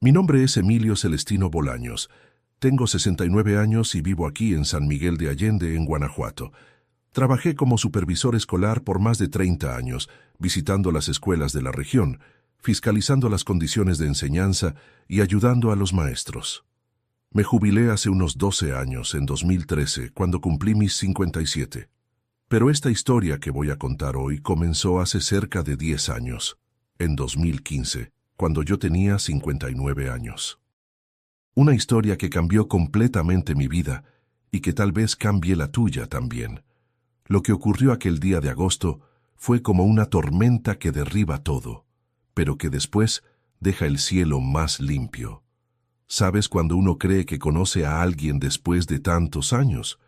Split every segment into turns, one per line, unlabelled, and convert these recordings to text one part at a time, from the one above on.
Mi nombre es Emilio Celestino Bolaños. Tengo 69 años y vivo aquí en San Miguel de Allende, en Guanajuato. Trabajé como supervisor escolar por más de 30 años, visitando las escuelas de la región, fiscalizando las condiciones de enseñanza y ayudando a los maestros. Me jubilé hace unos 12 años, en 2013, cuando cumplí mis 57. Pero esta historia que voy a contar hoy comenzó hace cerca de 10 años, en 2015, cuando yo tenía 59 años. Una historia que cambió completamente mi vida y que tal vez cambie la tuya también. Lo que ocurrió aquel día de agosto fue como una tormenta que derriba todo, pero que después deja el cielo más limpio. ¿Sabes cuando uno cree que conoce a alguien después de tantos años?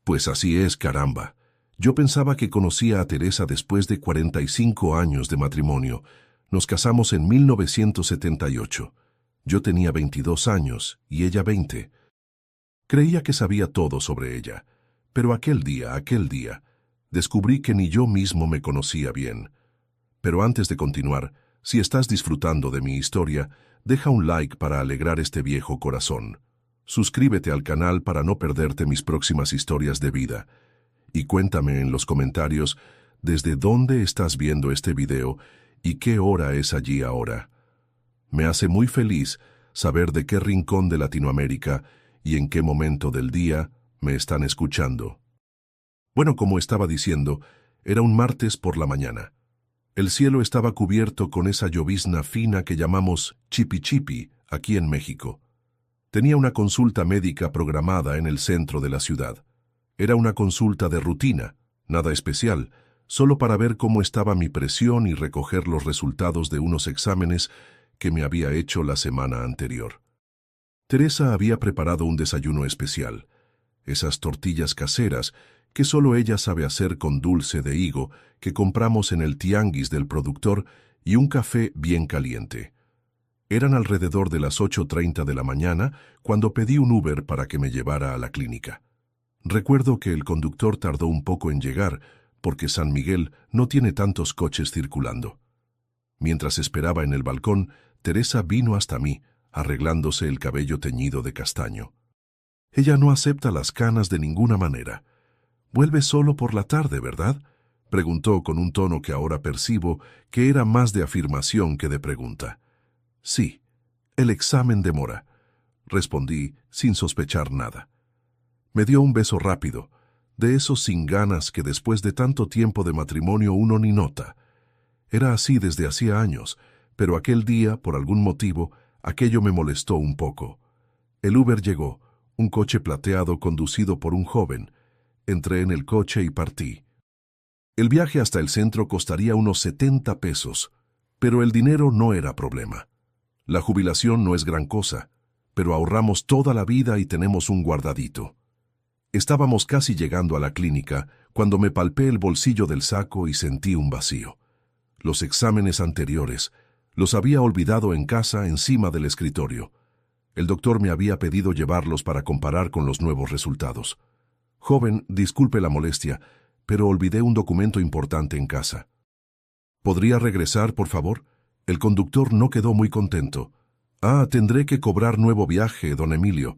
Pues así es, caramba. Yo pensaba que conocía a Teresa después de 45 años de matrimonio. Nos casamos en 1978. Yo tenía 22 años y ella 20. Creía que sabía todo sobre ella, pero aquel día, descubrí que ni yo mismo me conocía bien. Pero antes de continuar, si estás disfrutando de mi historia, deja un like para alegrar este viejo corazón. Suscríbete al canal para no perderte mis próximas historias de vida. Y cuéntame en los comentarios desde dónde estás viendo este video y qué hora es allí ahora. Me hace muy feliz saber de qué rincón de Latinoamérica y en qué momento del día me están escuchando. Bueno, como estaba diciendo, era un martes por la mañana. El cielo estaba cubierto con esa llovizna fina que llamamos chipi chipi aquí en México. Tenía una consulta médica programada en el centro de la ciudad. Era una consulta de rutina, nada especial, solo para ver cómo estaba mi presión y recoger los resultados de unos exámenes que me había hecho la semana anterior. Teresa había preparado un desayuno especial, esas tortillas caseras que solo ella sabe hacer con dulce de higo que compramos en el tianguis del productor y un café bien caliente. Eran alrededor de las 8:30 de la mañana cuando pedí un Uber para que me llevara a la clínica. Recuerdo que el conductor tardó un poco en llegar porque San Miguel no tiene tantos coches circulando. Mientras esperaba en el balcón, Teresa vino hasta mí, arreglándose el cabello teñido de castaño. Ella no acepta las canas de ninguna manera. «¿Vuelve solo por la tarde, verdad?», preguntó con un tono que ahora percibo que era más de afirmación que de pregunta. «Sí, el examen demora», respondí sin sospechar nada. Me dio un beso rápido, de esos sin ganas que después de tanto tiempo de matrimonio uno ni nota. Era así desde hacía años, pero aquel día, por algún motivo, aquello me molestó un poco. El Uber llegó, un coche plateado conducido por un joven. Entré en el coche y partí. El viaje hasta el centro costaría unos 70 pesos, pero el dinero no era problema. La jubilación no es gran cosa, pero ahorramos toda la vida y tenemos un guardadito. Estábamos casi llegando a la clínica cuando me palpé el bolsillo del saco y sentí un vacío. Los exámenes anteriores los había olvidado en casa encima del escritorio. El doctor me había pedido llevarlos para comparar con los nuevos resultados. «Joven, disculpe la molestia, pero olvidé un documento importante en casa». «¿Podría regresar, por favor?». El conductor no quedó muy contento. «Ah, tendré que cobrar nuevo viaje, don Emilio».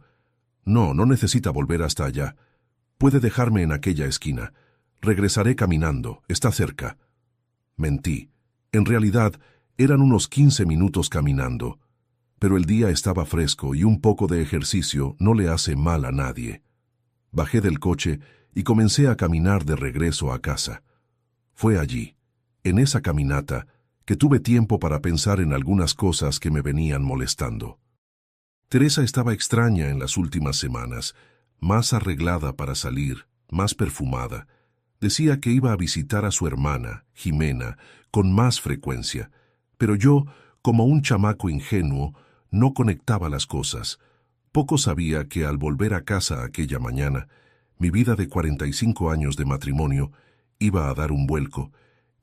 «No, no necesita volver hasta allá. Puede dejarme en aquella esquina. Regresaré caminando, está cerca». Mentí. En realidad, eran unos 15 minutos caminando. Pero el día estaba fresco y un poco de ejercicio no le hace mal a nadie. Bajé del coche y comencé a caminar de regreso a casa. Fue allí, en esa caminata, que tuve tiempo para pensar en algunas cosas que me venían molestando. Teresa estaba extraña en las últimas semanas, más arreglada para salir, más perfumada. Decía que iba a visitar a su hermana, Jimena, con más frecuencia, pero yo, como un chamaco ingenuo, no conectaba las cosas. Poco sabía que al volver a casa aquella mañana, mi vida de 45 años de matrimonio iba a dar un vuelco,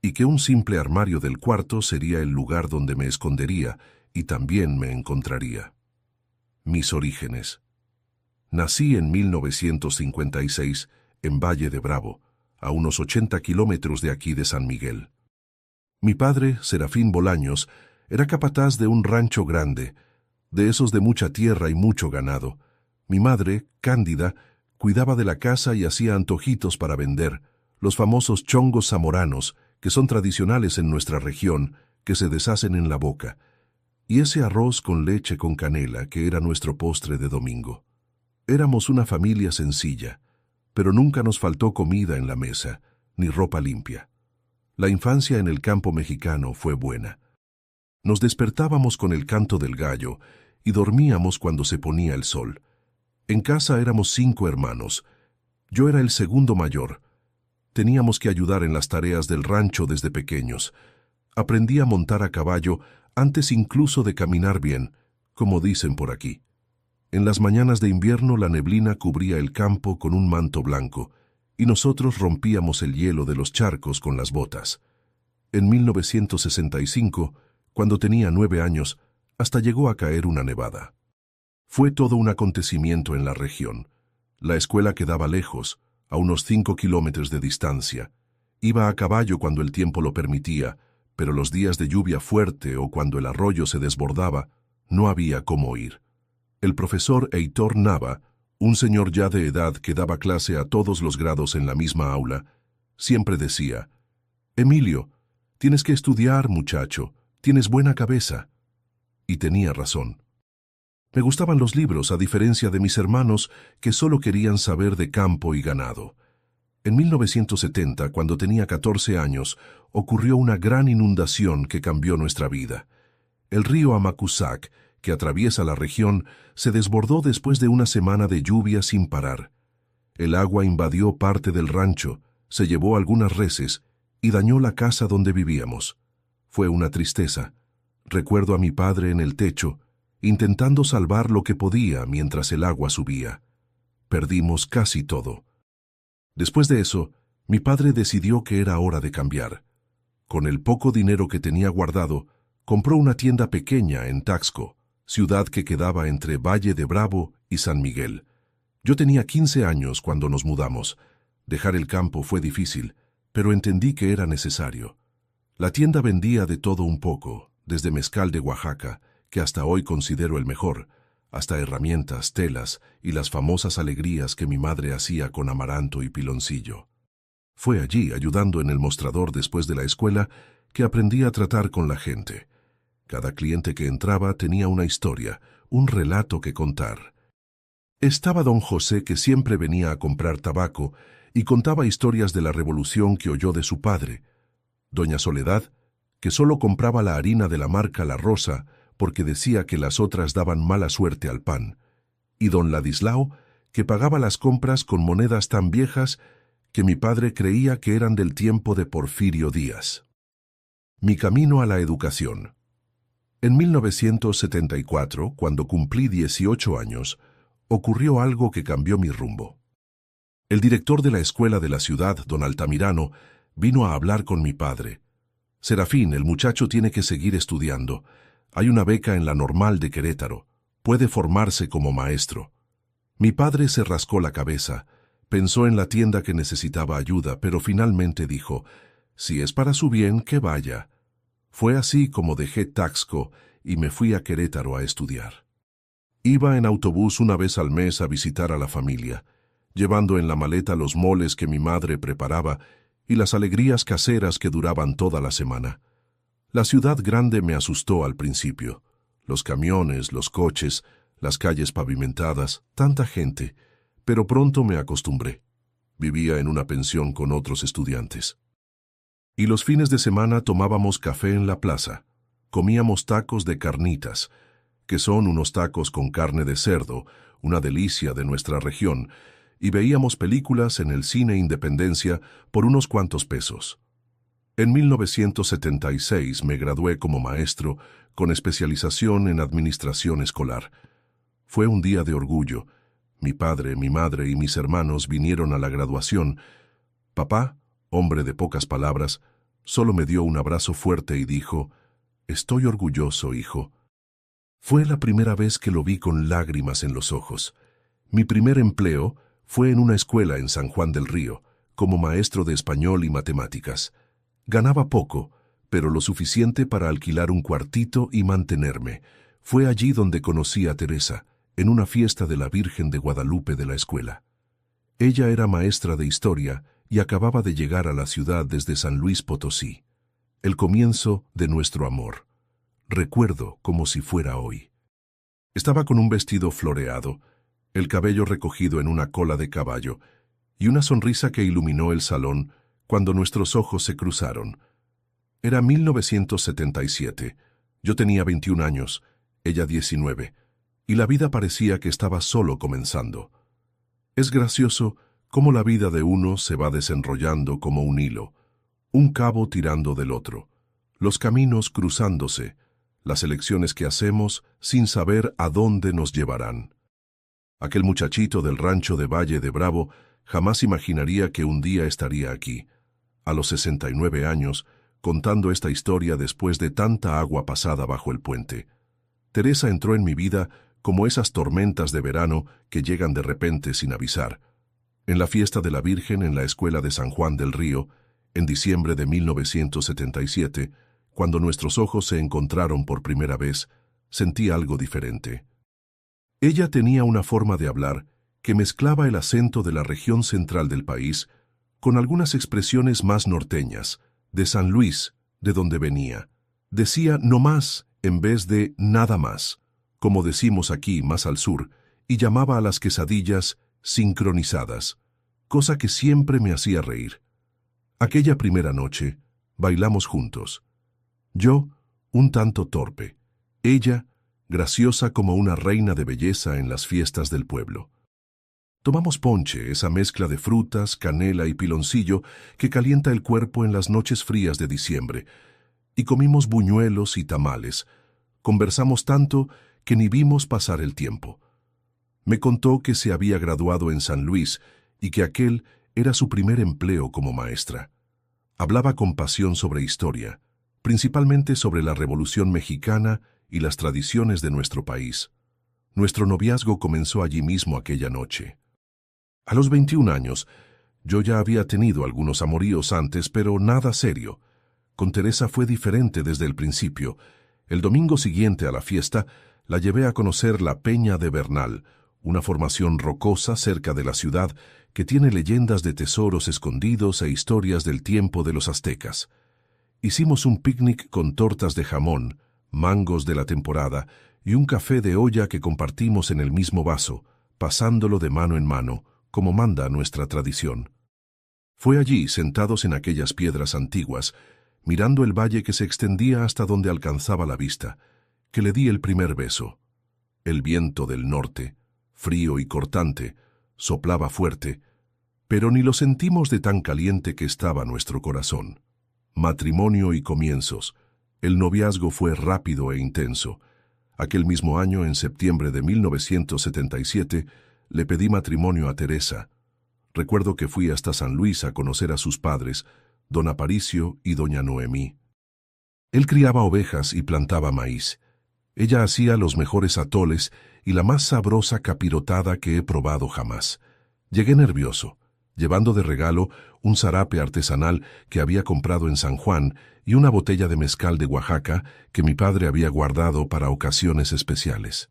y que un simple armario del cuarto sería el lugar donde me escondería y también me encontraría. Mis orígenes. Nací en 1956 en Valle de Bravo, a unos 80 kilómetros de aquí de San Miguel. Mi padre, Serafín Bolaños, era capataz de un rancho grande. de esos de mucha tierra y mucho ganado. Mi madre, Cándida, cuidaba de la casa y hacía antojitos para vender, los famosos chongos zamoranos, que son tradicionales en nuestra región, que se deshacen en la boca, y ese arroz con leche con canela, que era nuestro postre de domingo. Éramos una familia sencilla, pero nunca nos faltó comida en la mesa, ni ropa limpia. La infancia en el campo mexicano fue buena. Nos despertábamos con el canto del gallo y dormíamos cuando se ponía el sol. En casa éramos 5 hermanos. Yo era el segundo mayor. Teníamos que ayudar en las tareas del rancho desde pequeños. Aprendí a montar a caballo antes incluso de caminar bien, como dicen por aquí. En las mañanas de invierno la neblina cubría el campo con un manto blanco, y nosotros rompíamos el hielo de los charcos con las botas. En 1965, cuando tenía 9 años, hasta llegó a caer una nevada. Fue todo un acontecimiento en la región. La escuela quedaba lejos, a unos 5 kilómetros de distancia. Iba a caballo cuando el tiempo lo permitía, pero los días de lluvia fuerte o cuando el arroyo se desbordaba, no había cómo ir. El profesor Heitor Nava, un señor ya de edad que daba clase a todos los grados en la misma aula, siempre decía: «Emilio, tienes que estudiar, muchacho, tienes buena cabeza». Y tenía razón. Me gustaban los libros, a diferencia de mis hermanos, que solo querían saber de campo y ganado. En 1970, cuando tenía 14 años, ocurrió una gran inundación que cambió nuestra vida. El río Amacuzac, que atraviesa la región, se desbordó después de una semana de lluvia sin parar. El agua invadió parte del rancho, se llevó algunas reses y dañó la casa donde vivíamos. Fue una tristeza. Recuerdo a mi padre en el techo, intentando salvar lo que podía mientras el agua subía. Perdimos casi todo. Después de eso, mi padre decidió que era hora de cambiar. Con el poco dinero que tenía guardado, compró una tienda pequeña en Taxco, ciudad que quedaba entre Valle de Bravo y San Miguel. Yo tenía 15 años cuando nos mudamos. Dejar el campo fue difícil, pero entendí que era necesario. La tienda vendía de todo un poco, desde mezcal de Oaxaca, que hasta hoy considero el mejor, hasta herramientas, telas y las famosas alegrías que mi madre hacía con amaranto y piloncillo. Fue allí, ayudando en el mostrador después de la escuela, que aprendí a tratar con la gente. Cada cliente que entraba tenía una historia, un relato que contar. Estaba don José, que siempre venía a comprar tabaco y contaba historias de la revolución que oyó de su padre. Doña Soledad, que solo compraba la harina de la marca La Rosa porque decía que las otras daban mala suerte al pan. Y don Ladislao, que pagaba las compras con monedas tan viejas que mi padre creía que eran del tiempo de Porfirio Díaz. Mi camino a la educación. En 1974, cuando cumplí 18 años, ocurrió algo que cambió mi rumbo. El director de la escuela de la ciudad, don Altamirano, vino a hablar con mi padre. «Serafín, el muchacho tiene que seguir estudiando. Hay una beca en la Normal de Querétaro. Puede formarse como maestro». Mi padre se rascó la cabeza. Pensó en la tienda que necesitaba ayuda, pero finalmente dijo: «Si es para su bien, que vaya». Fue así como dejé Taxco y me fui a Querétaro a estudiar. Iba en autobús una vez al mes a visitar a la familia, llevando en la maleta los moles que mi madre preparaba y las alegrías caseras que duraban toda la semana. La ciudad grande me asustó al principio. Los camiones, los coches, las calles pavimentadas, tanta gente, pero pronto me acostumbré. Vivía en una pensión con otros estudiantes. Y los fines de semana tomábamos café en la plaza. Comíamos tacos de carnitas, que son unos tacos con carne de cerdo, una delicia de nuestra región, y veíamos películas en el Cine Independencia por unos cuantos pesos. En 1976 me gradué como maestro con especialización en administración escolar. Fue un día de orgullo. Mi padre, mi madre y mis hermanos vinieron a la graduación. Papá, hombre de pocas palabras, solo me dio un abrazo fuerte y dijo: «Estoy orgulloso, hijo». Fue la primera vez que lo vi con lágrimas en los ojos. Mi primer empleo fue en una escuela en San Juan del Río, como maestro de español y matemáticas. Ganaba poco, pero lo suficiente para alquilar un cuartito y mantenerme. Fue allí donde conocí a Teresa, en una fiesta de la Virgen de Guadalupe de la escuela. Ella era maestra de historia y acababa de llegar a la ciudad desde San Luis Potosí. El comienzo de nuestro amor. Recuerdo como si fuera hoy. Estaba con un vestido floreado, el cabello recogido en una cola de caballo, y una sonrisa que iluminó el salón cuando nuestros ojos se cruzaron. Era 1977. Yo tenía 21 años, ella 19, y la vida parecía que estaba solo comenzando. Es gracioso cómo la vida de uno se va desenrollando como un hilo, un cabo tirando del otro, los caminos cruzándose, las elecciones que hacemos sin saber a dónde nos llevarán. Aquel muchachito del rancho de Valle de Bravo jamás imaginaría que un día estaría aquí, a los 69 años, contando esta historia después de tanta agua pasada bajo el puente. Teresa entró en mi vida como esas tormentas de verano que llegan de repente sin avisar. En la fiesta de la Virgen en la escuela de San Juan del Río, en diciembre de 1977, cuando nuestros ojos se encontraron por primera vez, sentí algo diferente. Ella tenía una forma de hablar que mezclaba el acento de la región central del país con algunas expresiones más norteñas, de San Luis, de donde venía. Decía no más en vez de nada más, como decimos aquí más al sur, y llamaba a las quesadillas sincronizadas, cosa que siempre me hacía reír. Aquella primera noche, bailamos juntos. Yo, un tanto torpe, ella, graciosa como una reina de belleza en las fiestas del pueblo. Tomamos ponche, esa mezcla de frutas, canela y piloncillo que calienta el cuerpo en las noches frías de diciembre, y comimos buñuelos y tamales. Conversamos tanto que ni vimos pasar el tiempo. Me contó que se había graduado en San Luis y que aquel era su primer empleo como maestra. Hablaba con pasión sobre historia, principalmente sobre la Revolución Mexicana y las tradiciones de nuestro país. Nuestro noviazgo comenzó allí mismo aquella noche. A los 21 años, yo ya había tenido algunos amoríos antes, pero nada serio. Con Teresa fue diferente desde el principio. El domingo siguiente a la fiesta, la llevé a conocer la Peña de Bernal, una formación rocosa cerca de la ciudad que tiene leyendas de tesoros escondidos e historias del tiempo de los aztecas. Hicimos un picnic con tortas de jamón, mangos de la temporada y un café de olla que compartimos en el mismo vaso, pasándolo de mano en mano, como manda nuestra tradición. Fue allí, sentados en aquellas piedras antiguas, mirando el valle que se extendía hasta donde alcanzaba la vista, que le di el primer beso. El viento del norte, frío y cortante, soplaba fuerte, pero ni lo sentimos de tan caliente que estaba nuestro corazón. Matrimonio y comienzos. El noviazgo fue rápido e intenso. Aquel mismo año, en septiembre de 1977, le pedí matrimonio a Teresa. Recuerdo que fui hasta San Luis a conocer a sus padres, don Aparicio y doña Noemí. Él criaba ovejas y plantaba maíz. Ella hacía los mejores atoles y la más sabrosa capirotada que he probado jamás. Llegué nervioso, llevando de regalo un zarape artesanal que había comprado en San Juan y una botella de mezcal de Oaxaca que mi padre había guardado para ocasiones especiales.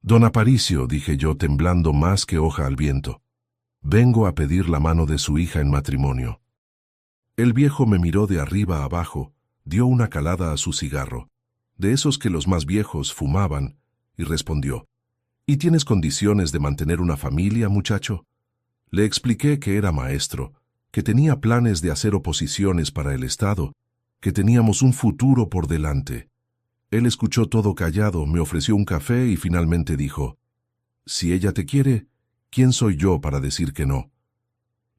Don Aparicio, dije yo, temblando más que hoja al viento, vengo a pedir la mano de su hija en matrimonio. El viejo me miró de arriba a abajo, dio una calada a su cigarro, de esos que los más viejos fumaban, y respondió, ¿y tienes condiciones de mantener una familia, muchacho? Le expliqué que era maestro, que tenía planes de hacer oposiciones para el Estado, que teníamos un futuro por delante. Él escuchó todo callado, me ofreció un café y finalmente dijo, si ella te quiere, ¿quién soy yo para decir que no?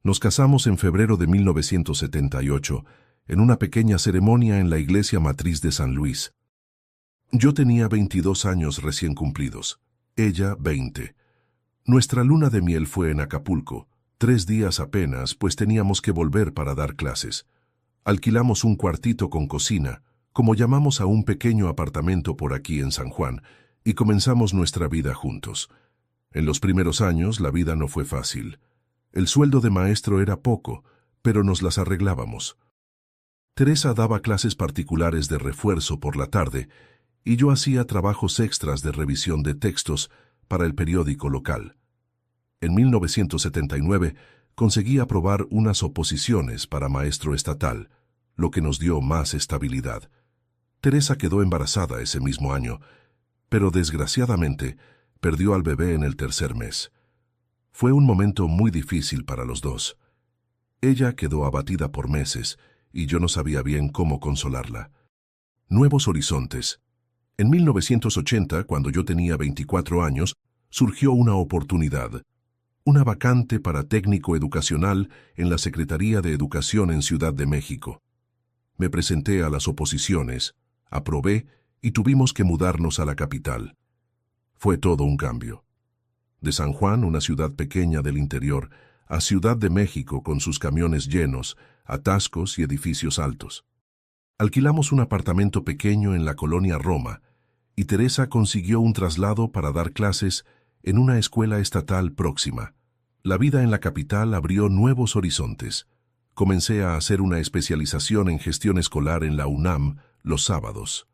Nos casamos en febrero de 1978, en una pequeña ceremonia en la iglesia matriz de San Luis. Yo tenía 22 años recién cumplidos, ella 20. Nuestra luna de miel fue en Acapulco, 3 días apenas, pues teníamos que volver para dar clases. Alquilamos un cuartito con cocina, como llamamos a un pequeño apartamento por aquí en San Juan, y comenzamos nuestra vida juntos. En los primeros años la vida no fue fácil. El sueldo de maestro era poco, pero nos las arreglábamos. Teresa daba clases particulares de refuerzo por la tarde, y yo hacía trabajos extras de revisión de textos para el periódico local. En 1979 conseguí aprobar unas oposiciones para maestro estatal, lo que nos dio más estabilidad. Teresa quedó embarazada ese mismo año, pero desgraciadamente perdió al bebé en el tercer mes. Fue un momento muy difícil para los dos. Ella quedó abatida por meses y yo no sabía bien cómo consolarla. Nuevos horizontes. En 1980, cuando yo tenía 24 años, surgió una oportunidad. Una vacante para técnico educacional en la Secretaría de Educación en Ciudad de México. Me presenté a las oposiciones, aprobé y tuvimos que mudarnos a la capital. Fue todo un cambio. De San Juan, una ciudad pequeña del interior, a Ciudad de México con sus camiones llenos, atascos y edificios altos. Alquilamos un apartamento pequeño en la colonia Roma y Teresa consiguió un traslado para dar clases en una escuela estatal próxima. La vida en la capital abrió nuevos horizontes. Comencé a hacer una especialización en gestión escolar en la UNAM los sábados.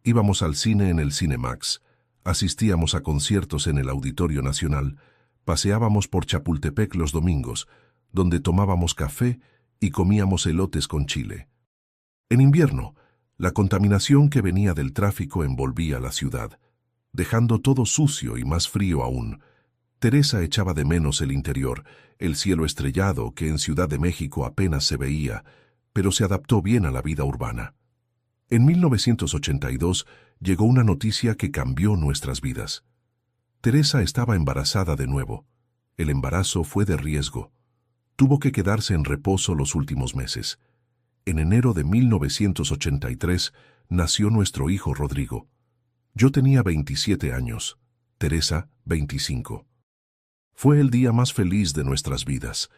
Íbamos al cine en el Cinemax, asistíamos a conciertos en el Auditorio Nacional, paseábamos por Chapultepec los domingos, donde tomábamos café y comíamos elotes con chile. En invierno, la contaminación que venía del tráfico envolvía la ciudad, dejando todo sucio y más frío aún. Teresa echaba de menos el interior, el cielo estrellado que en Ciudad de México apenas se veía, pero se adaptó bien a la vida urbana. En 1982 llegó una noticia que cambió nuestras vidas. Teresa estaba embarazada de nuevo. El embarazo fue de riesgo. Tuvo que quedarse en reposo los últimos meses. En enero de 1983 nació nuestro hijo Rodrigo. Yo tenía 27 años, Teresa 25. Fue el día más feliz de nuestras vidas.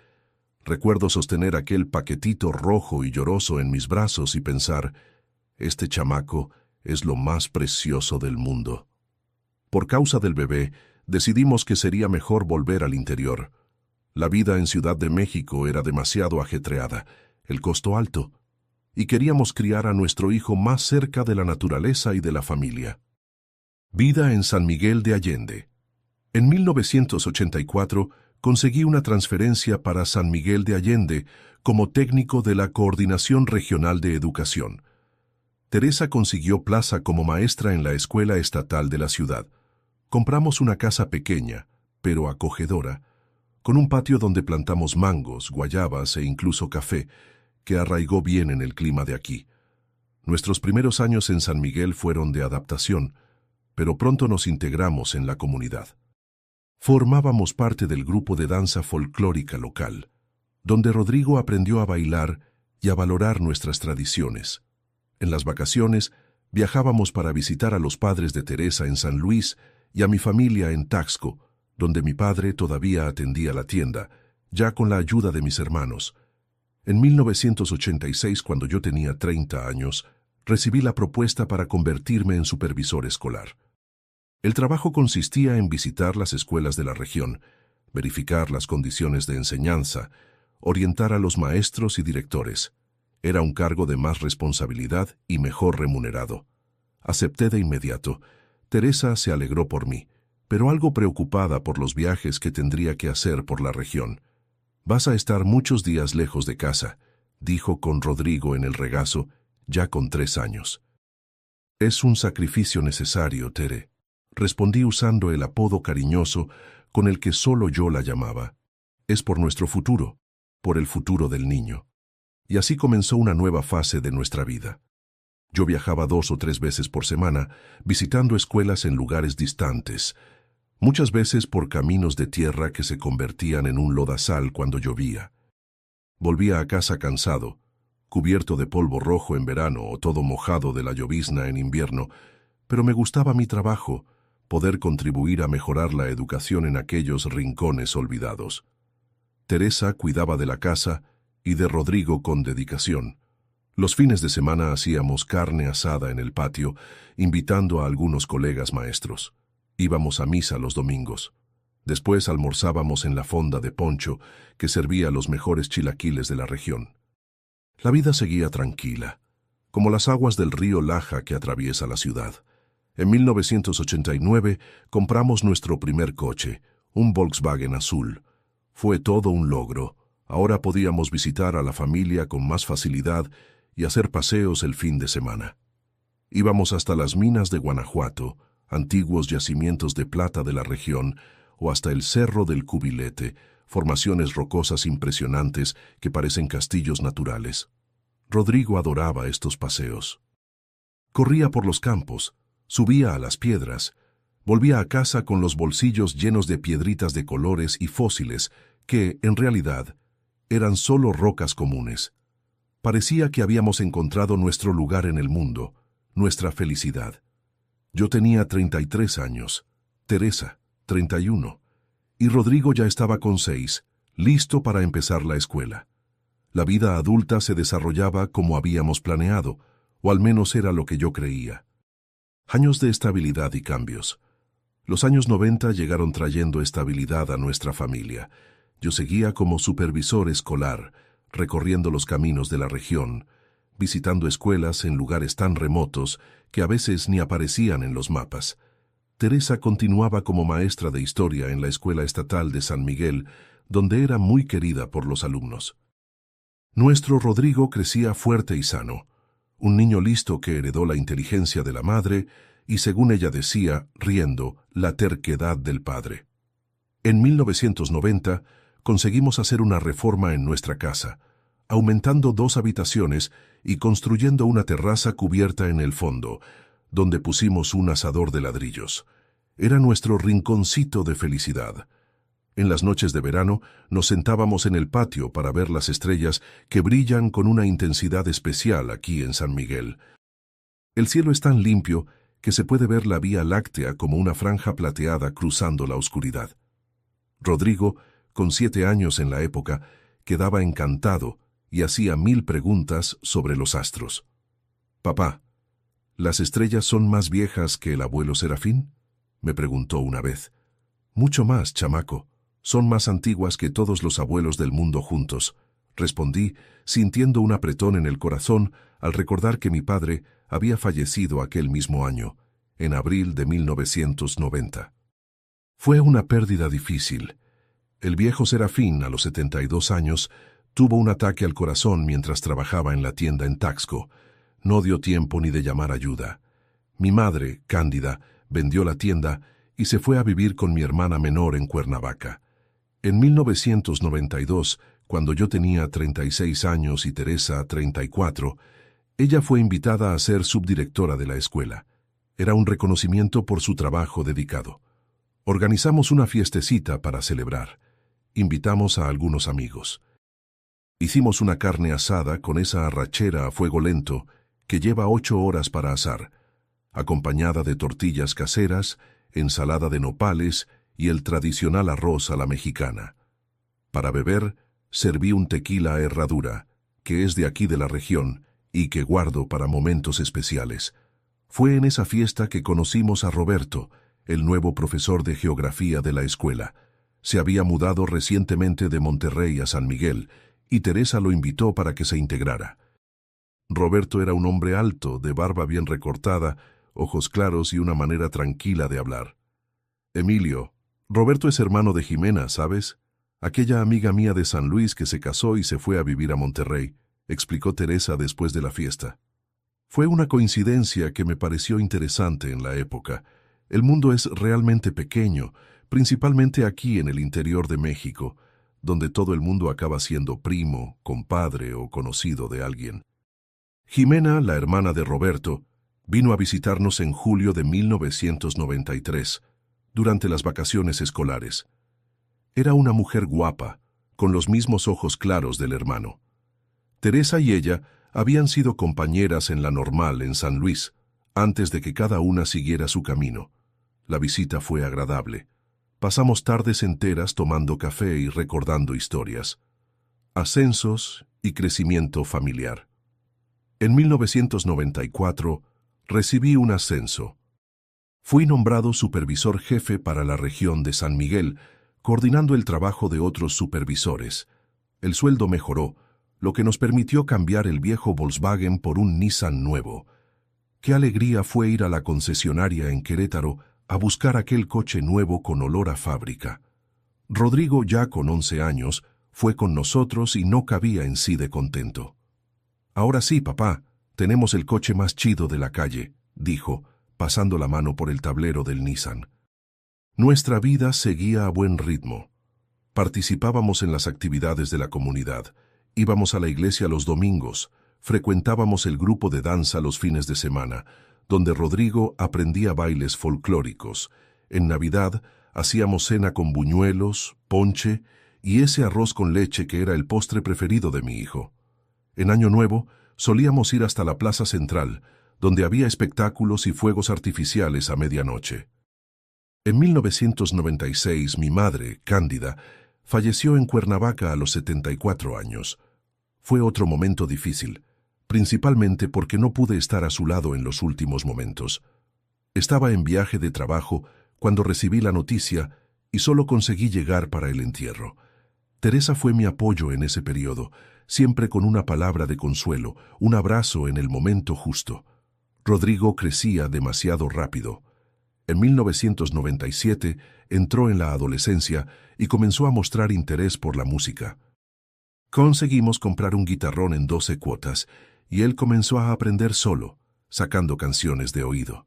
Recuerdo sostener aquel paquetito rojo y lloroso en mis brazos y pensar, este chamaco es lo más precioso del mundo. Por causa del bebé, decidimos que sería mejor volver al interior. La vida en Ciudad de México era demasiado ajetreada, el costo alto, y queríamos criar a nuestro hijo más cerca de la naturaleza y de la familia. Vida en San Miguel de Allende. En 1984 conseguí una transferencia para San Miguel de Allende como técnico de la Coordinación Regional de Educación. Teresa consiguió plaza como maestra en la escuela estatal de la ciudad. Compramos una casa pequeña, pero acogedora, con un patio donde plantamos mangos, guayabas e incluso café, que arraigó bien en el clima de aquí. Nuestros primeros años en San Miguel fueron de adaptación, pero pronto nos integramos en la comunidad. Formábamos parte del grupo de danza folclórica local, donde Rodrigo aprendió a bailar y a valorar nuestras tradiciones. En las vacaciones, viajábamos para visitar a los padres de Teresa en San Luis y a mi familia en Taxco, donde mi padre todavía atendía la tienda, ya con la ayuda de mis hermanos. En 1986, cuando yo tenía 30 años, recibí la propuesta para convertirme en supervisor escolar. El trabajo consistía en visitar las escuelas de la región, verificar las condiciones de enseñanza, orientar a los maestros y directores. Era un cargo de más responsabilidad y mejor remunerado. Acepté de inmediato. Teresa se alegró por mí, pero algo preocupada por los viajes que tendría que hacer por la región. «Vas a estar muchos días lejos de casa», dijo con Rodrigo en el regazo, ya con 3 años. «Es un sacrificio necesario, Tere», respondí usando el apodo cariñoso con el que solo yo la llamaba. «Es por nuestro futuro, por el futuro del niño». Y así comenzó una nueva fase de nuestra vida. Yo viajaba 2 o 3 veces por semana, visitando escuelas en lugares distantes, muchas veces por caminos de tierra que se convertían en un lodazal cuando llovía. Volvía a casa cansado, cubierto de polvo rojo en verano o todo mojado de la llovizna en invierno, pero me gustaba mi trabajo, poder contribuir a mejorar la educación en aquellos rincones olvidados. Teresa cuidaba de la casa y de Rodrigo con dedicación. Los fines de semana hacíamos carne asada en el patio, invitando a algunos colegas maestros. Íbamos a misa los domingos. Después almorzábamos en la fonda de Poncho, que servía los mejores chilaquiles de la región. La vida seguía tranquila, como las aguas del río Laja que atraviesa la ciudad. En 1989 compramos nuestro primer coche, un Volkswagen azul. Fue todo un logro. Ahora podíamos visitar a la familia con más facilidad y hacer paseos el fin de semana. Íbamos hasta las minas de Guanajuato, antiguos yacimientos de plata de la región, o hasta el Cerro del Cubilete, formaciones rocosas impresionantes que parecen castillos naturales. Rodrigo adoraba estos paseos. Corría por los campos, subía a las piedras, volvía a casa con los bolsillos llenos de piedritas de colores y fósiles que, en realidad, eran solo rocas comunes. Parecía que habíamos encontrado nuestro lugar en el mundo, nuestra felicidad. Yo tenía 33 años, Teresa, 31, y Rodrigo ya estaba con 6, listo para empezar la escuela. La vida adulta se desarrollaba como habíamos planeado, o al menos era lo que yo creía. Años de estabilidad y cambios. Los años 90 llegaron trayendo estabilidad a nuestra familia. Yo seguía como supervisor escolar, recorriendo los caminos de la región, visitando escuelas en lugares tan remotos que a veces ni aparecían en los mapas. Teresa continuaba como maestra de historia en la Escuela Estatal de San Miguel, donde era muy querida por los alumnos. Nuestro Rodrigo crecía fuerte y sano, un niño listo que heredó la inteligencia de la madre y, según ella decía, riendo, la terquedad del padre. En 1990 conseguimos hacer una reforma en nuestra casa, aumentando 2 habitaciones y construyendo una terraza cubierta en el fondo, donde pusimos un asador de ladrillos. Era nuestro rinconcito de felicidad. En las noches de verano nos sentábamos en el patio para ver las estrellas que brillan con una intensidad especial aquí en San Miguel. El cielo es tan limpio que se puede ver la Vía Láctea como una franja plateada cruzando la oscuridad. Rodrigo, con 7 años en la época, quedaba encantado y hacía 1000 preguntas sobre los astros. «Papá, ¿las estrellas son más viejas que el abuelo Serafín?», me preguntó una vez. «Mucho más, chamaco. Son más antiguas que todos los abuelos del mundo juntos», respondí, sintiendo un apretón en el corazón al recordar que mi padre había fallecido aquel mismo año, en abril de 1990. Fue una pérdida difícil. El viejo Serafín, a los 72 años, tuvo un ataque al corazón mientras trabajaba en la tienda en Taxco. No dio tiempo ni de llamar ayuda. Mi madre, Cándida, vendió la tienda y se fue a vivir con mi hermana menor en Cuernavaca. En 1992, cuando yo tenía 36 años y Teresa 34, ella fue invitada a ser subdirectora de la escuela. Era un reconocimiento por su trabajo dedicado. Organizamos una fiestecita para celebrar. Invitamos a algunos amigos. Hicimos una carne asada con esa arrachera a fuego lento que lleva 8 horas para asar, acompañada de tortillas caseras, ensalada de nopales y el tradicional arroz a la mexicana. Para beber, serví un tequila Herradura, que es de aquí de la región y que guardo para momentos especiales. Fue en esa fiesta que conocimos a Roberto, el nuevo profesor de geografía de la escuela. Se había mudado recientemente de Monterrey a San Miguel y Teresa lo invitó para que se integrara. Roberto era un hombre alto, de barba bien recortada, ojos claros y una manera tranquila de hablar. «Emilio, Roberto es hermano de Jimena, ¿sabes? Aquella amiga mía de San Luis que se casó y se fue a vivir a Monterrey», explicó Teresa después de la fiesta. Fue una coincidencia que me pareció interesante en la época. El mundo es realmente pequeño, principalmente aquí en el interior de México, donde todo el mundo acaba siendo primo, compadre o conocido de alguien. Jimena, la hermana de Roberto, vino a visitarnos en julio de 1993, durante las vacaciones escolares. Era una mujer guapa, con los mismos ojos claros del hermano. Teresa y ella habían sido compañeras en la normal en San Luis, antes de que cada una siguiera su camino. La visita fue agradable. Pasamos tardes enteras tomando café y recordando historias. Ascensos y crecimiento familiar. En 1994 recibí un ascenso. Fui nombrado supervisor jefe para la región de San Miguel, coordinando el trabajo de otros supervisores. El sueldo mejoró, lo que nos permitió cambiar el viejo Volkswagen por un Nissan nuevo. Qué alegría fue ir a la concesionaria en Querétaro a buscar aquel coche nuevo con olor a fábrica. Rodrigo, ya con 11 años, fue con nosotros y no cabía en sí de contento. «Ahora sí, papá, tenemos el coche más chido de la calle», dijo, pasando la mano por el tablero del Nissan. Nuestra vida seguía a buen ritmo. Participábamos en las actividades de la comunidad, íbamos a la iglesia los domingos, frecuentábamos el grupo de danza los fines de semana, donde Rodrigo aprendía bailes folclóricos. En Navidad hacíamos cena con buñuelos, ponche y ese arroz con leche que era el postre preferido de mi hijo. En Año Nuevo solíamos ir hasta la Plaza Central, donde había espectáculos y fuegos artificiales a medianoche. En 1996 mi madre, Cándida, falleció en Cuernavaca a los 74 años. Fue otro momento difícil, principalmente porque no pude estar a su lado en los últimos momentos. Estaba en viaje de trabajo cuando recibí la noticia y solo conseguí llegar para el entierro. Teresa fue mi apoyo en ese periodo, siempre con una palabra de consuelo, un abrazo en el momento justo. Rodrigo crecía demasiado rápido. En 1997 entró en la adolescencia y comenzó a mostrar interés por la música. Conseguimos comprar un guitarrón en 12 cuotas y él comenzó a aprender solo, sacando canciones de oído.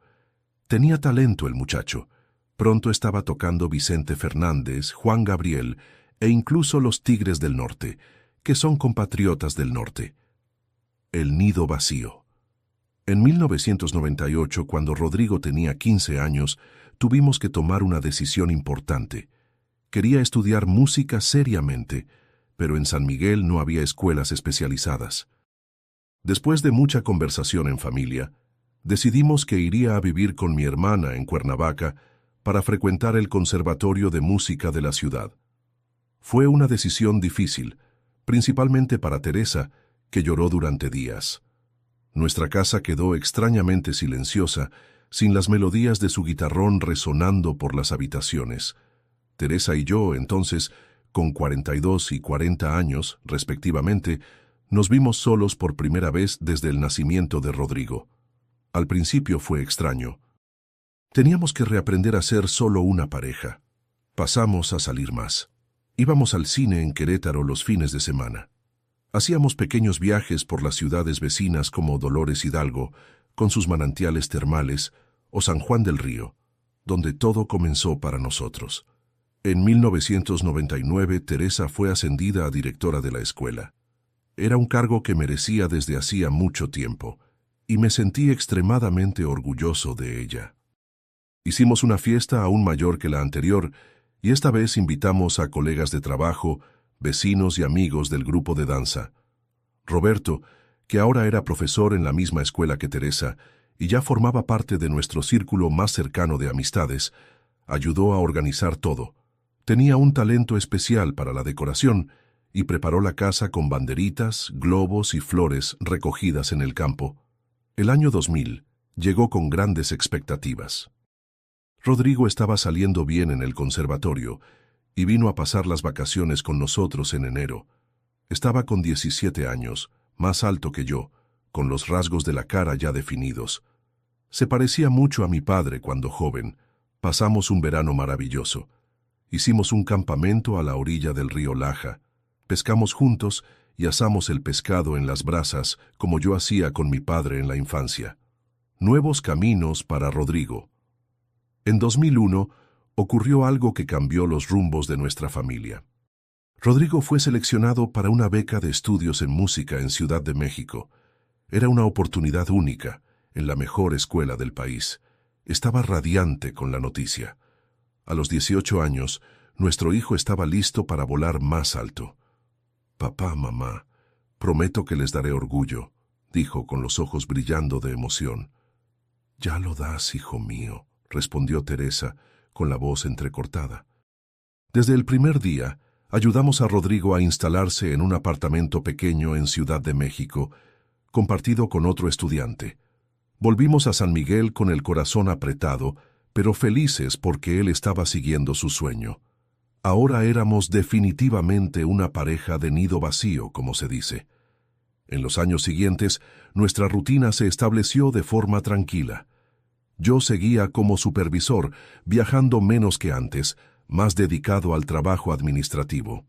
Tenía talento el muchacho. Pronto estaba tocando Vicente Fernández, Juan Gabriel e incluso los Tigres del Norte, que son compatriotas del norte. El Nido Vacío. En 1998, cuando Rodrigo tenía 15 años, tuvimos que tomar una decisión importante. Quería estudiar música seriamente, pero en San Miguel no había escuelas especializadas. Después de mucha conversación en familia, decidimos que iría a vivir con mi hermana en Cuernavaca para frecuentar el Conservatorio de Música de la ciudad. Fue una decisión difícil, principalmente para Teresa, que lloró durante días. Nuestra casa quedó extrañamente silenciosa, sin las melodías de su guitarrón resonando por las habitaciones. Teresa y yo, entonces, con 42 y 40 años, respectivamente, nos vimos solos por primera vez desde el nacimiento de Rodrigo. Al principio fue extraño. Teníamos que reaprender a ser solo una pareja. Pasamos a salir más. Íbamos al cine en Querétaro los fines de semana. Hacíamos pequeños viajes por las ciudades vecinas como Dolores Hidalgo, con sus manantiales termales, o San Juan del Río, donde todo comenzó para nosotros. En 1999, Teresa fue ascendida a directora de la escuela. Era un cargo que merecía desde hacía mucho tiempo, y me sentí extremadamente orgulloso de ella. Hicimos una fiesta aún mayor que la anterior, y esta vez invitamos a colegas de trabajo, vecinos y amigos del grupo de danza. Roberto, que ahora era profesor en la misma escuela que Teresa y ya formaba parte de nuestro círculo más cercano de amistades, ayudó a organizar todo. Tenía un talento especial para la decoración y preparó la casa con banderitas, globos y flores recogidas en el campo. El año 2000 llegó con grandes expectativas. Rodrigo estaba saliendo bien en el conservatorio y vino a pasar las vacaciones con nosotros en enero. Estaba con 17 años, más alto que yo, con los rasgos de la cara ya definidos. Se parecía mucho a mi padre cuando joven. Pasamos un verano maravilloso. Hicimos un campamento a la orilla del río Laja. Pescamos juntos y asamos el pescado en las brasas, como yo hacía con mi padre en la infancia. Nuevos caminos para Rodrigo. En 2001 ocurrió algo que cambió los rumbos de nuestra familia. Rodrigo fue seleccionado para una beca de estudios en música en Ciudad de México. Era una oportunidad única, en la mejor escuela del país. Estaba radiante con la noticia. A los 18 años, nuestro hijo estaba listo para volar más alto. «Papá, mamá, prometo que les daré orgullo», dijo con los ojos brillando de emoción. «Ya lo das, hijo mío», respondió Teresa, con la voz entrecortada. Desde el primer día, ayudamos a Rodrigo a instalarse en un apartamento pequeño en Ciudad de México, compartido con otro estudiante. Volvimos a San Miguel con el corazón apretado, pero felices porque él estaba siguiendo su sueño. Ahora éramos definitivamente una pareja de nido vacío, como se dice. En los años siguientes, nuestra rutina se estableció de forma tranquila. Yo seguía como supervisor, viajando menos que antes, más dedicado al trabajo administrativo.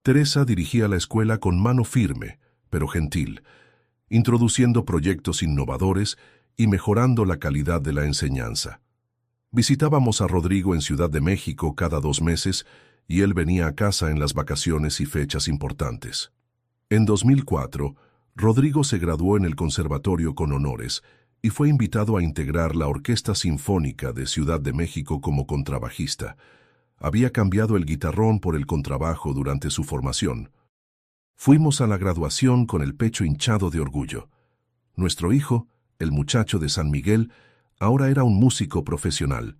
Teresa dirigía la escuela con mano firme, pero gentil, introduciendo proyectos innovadores y mejorando la calidad de la enseñanza. Visitábamos a Rodrigo en Ciudad de México cada 2 meses y él venía a casa en las vacaciones y fechas importantes. En 2004, Rodrigo se graduó en el Conservatorio con honores y fue invitado a integrar la Orquesta Sinfónica de Ciudad de México como contrabajista. Había cambiado el guitarrón por el contrabajo durante su formación. Fuimos a la graduación con el pecho hinchado de orgullo. Nuestro hijo, el muchacho de San Miguel, ahora era un músico profesional.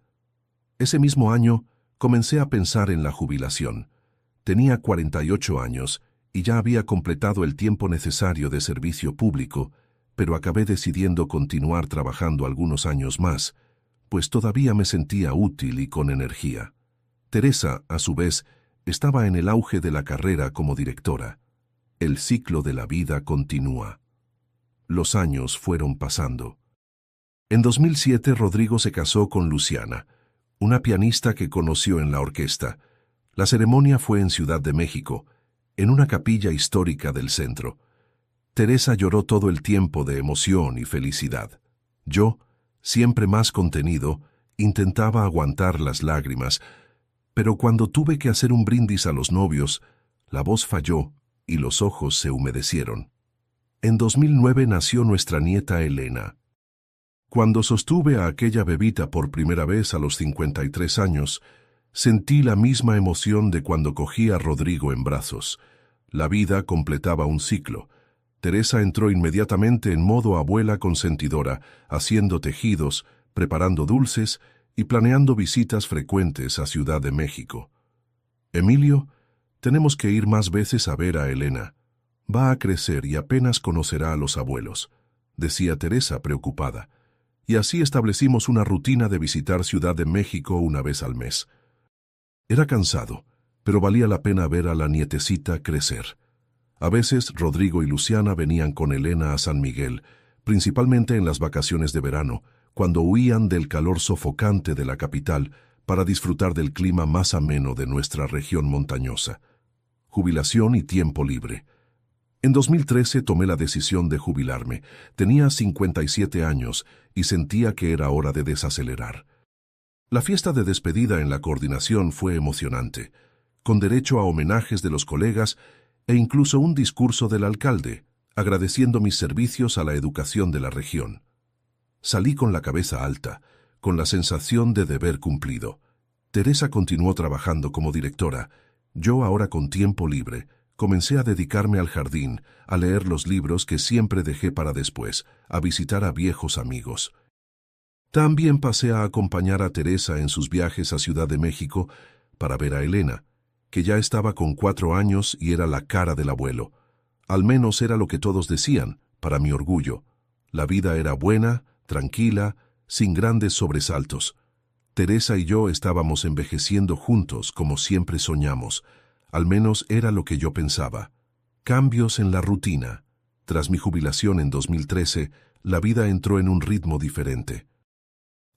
Ese mismo año, comencé a pensar en la jubilación. Tenía 48 años y ya había completado el tiempo necesario de servicio público, pero acabé decidiendo continuar trabajando algunos años más, pues todavía me sentía útil y con energía. Teresa, a su vez, estaba en el auge de la carrera como directora. El ciclo de la vida continúa. Los años fueron pasando. En 2007, Rodrigo se casó con Luciana, una pianista que conoció en la orquesta. La ceremonia fue en Ciudad de México, en una capilla histórica del centro. Teresa lloró todo el tiempo de emoción y felicidad. Yo, siempre más contenido, intentaba aguantar las lágrimas, pero cuando tuve que hacer un brindis a los novios, la voz falló y los ojos se humedecieron. En 2009 nació nuestra nieta Elena. Cuando sostuve a aquella bebita por primera vez a los 53 años, sentí la misma emoción de cuando cogí a Rodrigo en brazos. La vida completaba un ciclo. Teresa entró inmediatamente en modo abuela consentidora, haciendo tejidos, preparando dulces y planeando visitas frecuentes a Ciudad de México. Emilio, tenemos que ir más veces a ver a Elena. Va a crecer y apenas conocerá a los abuelos, decía Teresa preocupada. Y así establecimos una rutina de visitar Ciudad de México una vez al mes. Era cansado, pero valía la pena ver a la nietecita crecer. A veces Rodrigo y Luciana venían con Elena a San Miguel, principalmente en las vacaciones de verano, cuando huían del calor sofocante de la capital para disfrutar del clima más ameno de nuestra región montañosa. Jubilación y tiempo libre. En 2013 tomé la decisión de jubilarme. Tenía 57 años y sentía que era hora de desacelerar. La fiesta de despedida en la coordinación fue emocionante, con derecho a homenajes de los colegas e incluso un discurso del alcalde, agradeciendo mis servicios a la educación de la región. Salí con la cabeza alta, con la sensación de deber cumplido. Teresa continuó trabajando como directora. Yo, ahora con tiempo libre, comencé a dedicarme al jardín, a leer los libros que siempre dejé para después, a visitar a viejos amigos. También pasé a acompañar a Teresa en sus viajes a Ciudad de México para ver a Elena, que ya estaba con 4 años y era la cara del abuelo. Al menos era lo que todos decían, para mi orgullo. La vida era buena, tranquila, sin grandes sobresaltos. Teresa y yo estábamos envejeciendo juntos como siempre soñamos. Al menos era lo que yo pensaba. Cambios en la rutina. Tras mi jubilación en 2013, la vida entró en un ritmo diferente.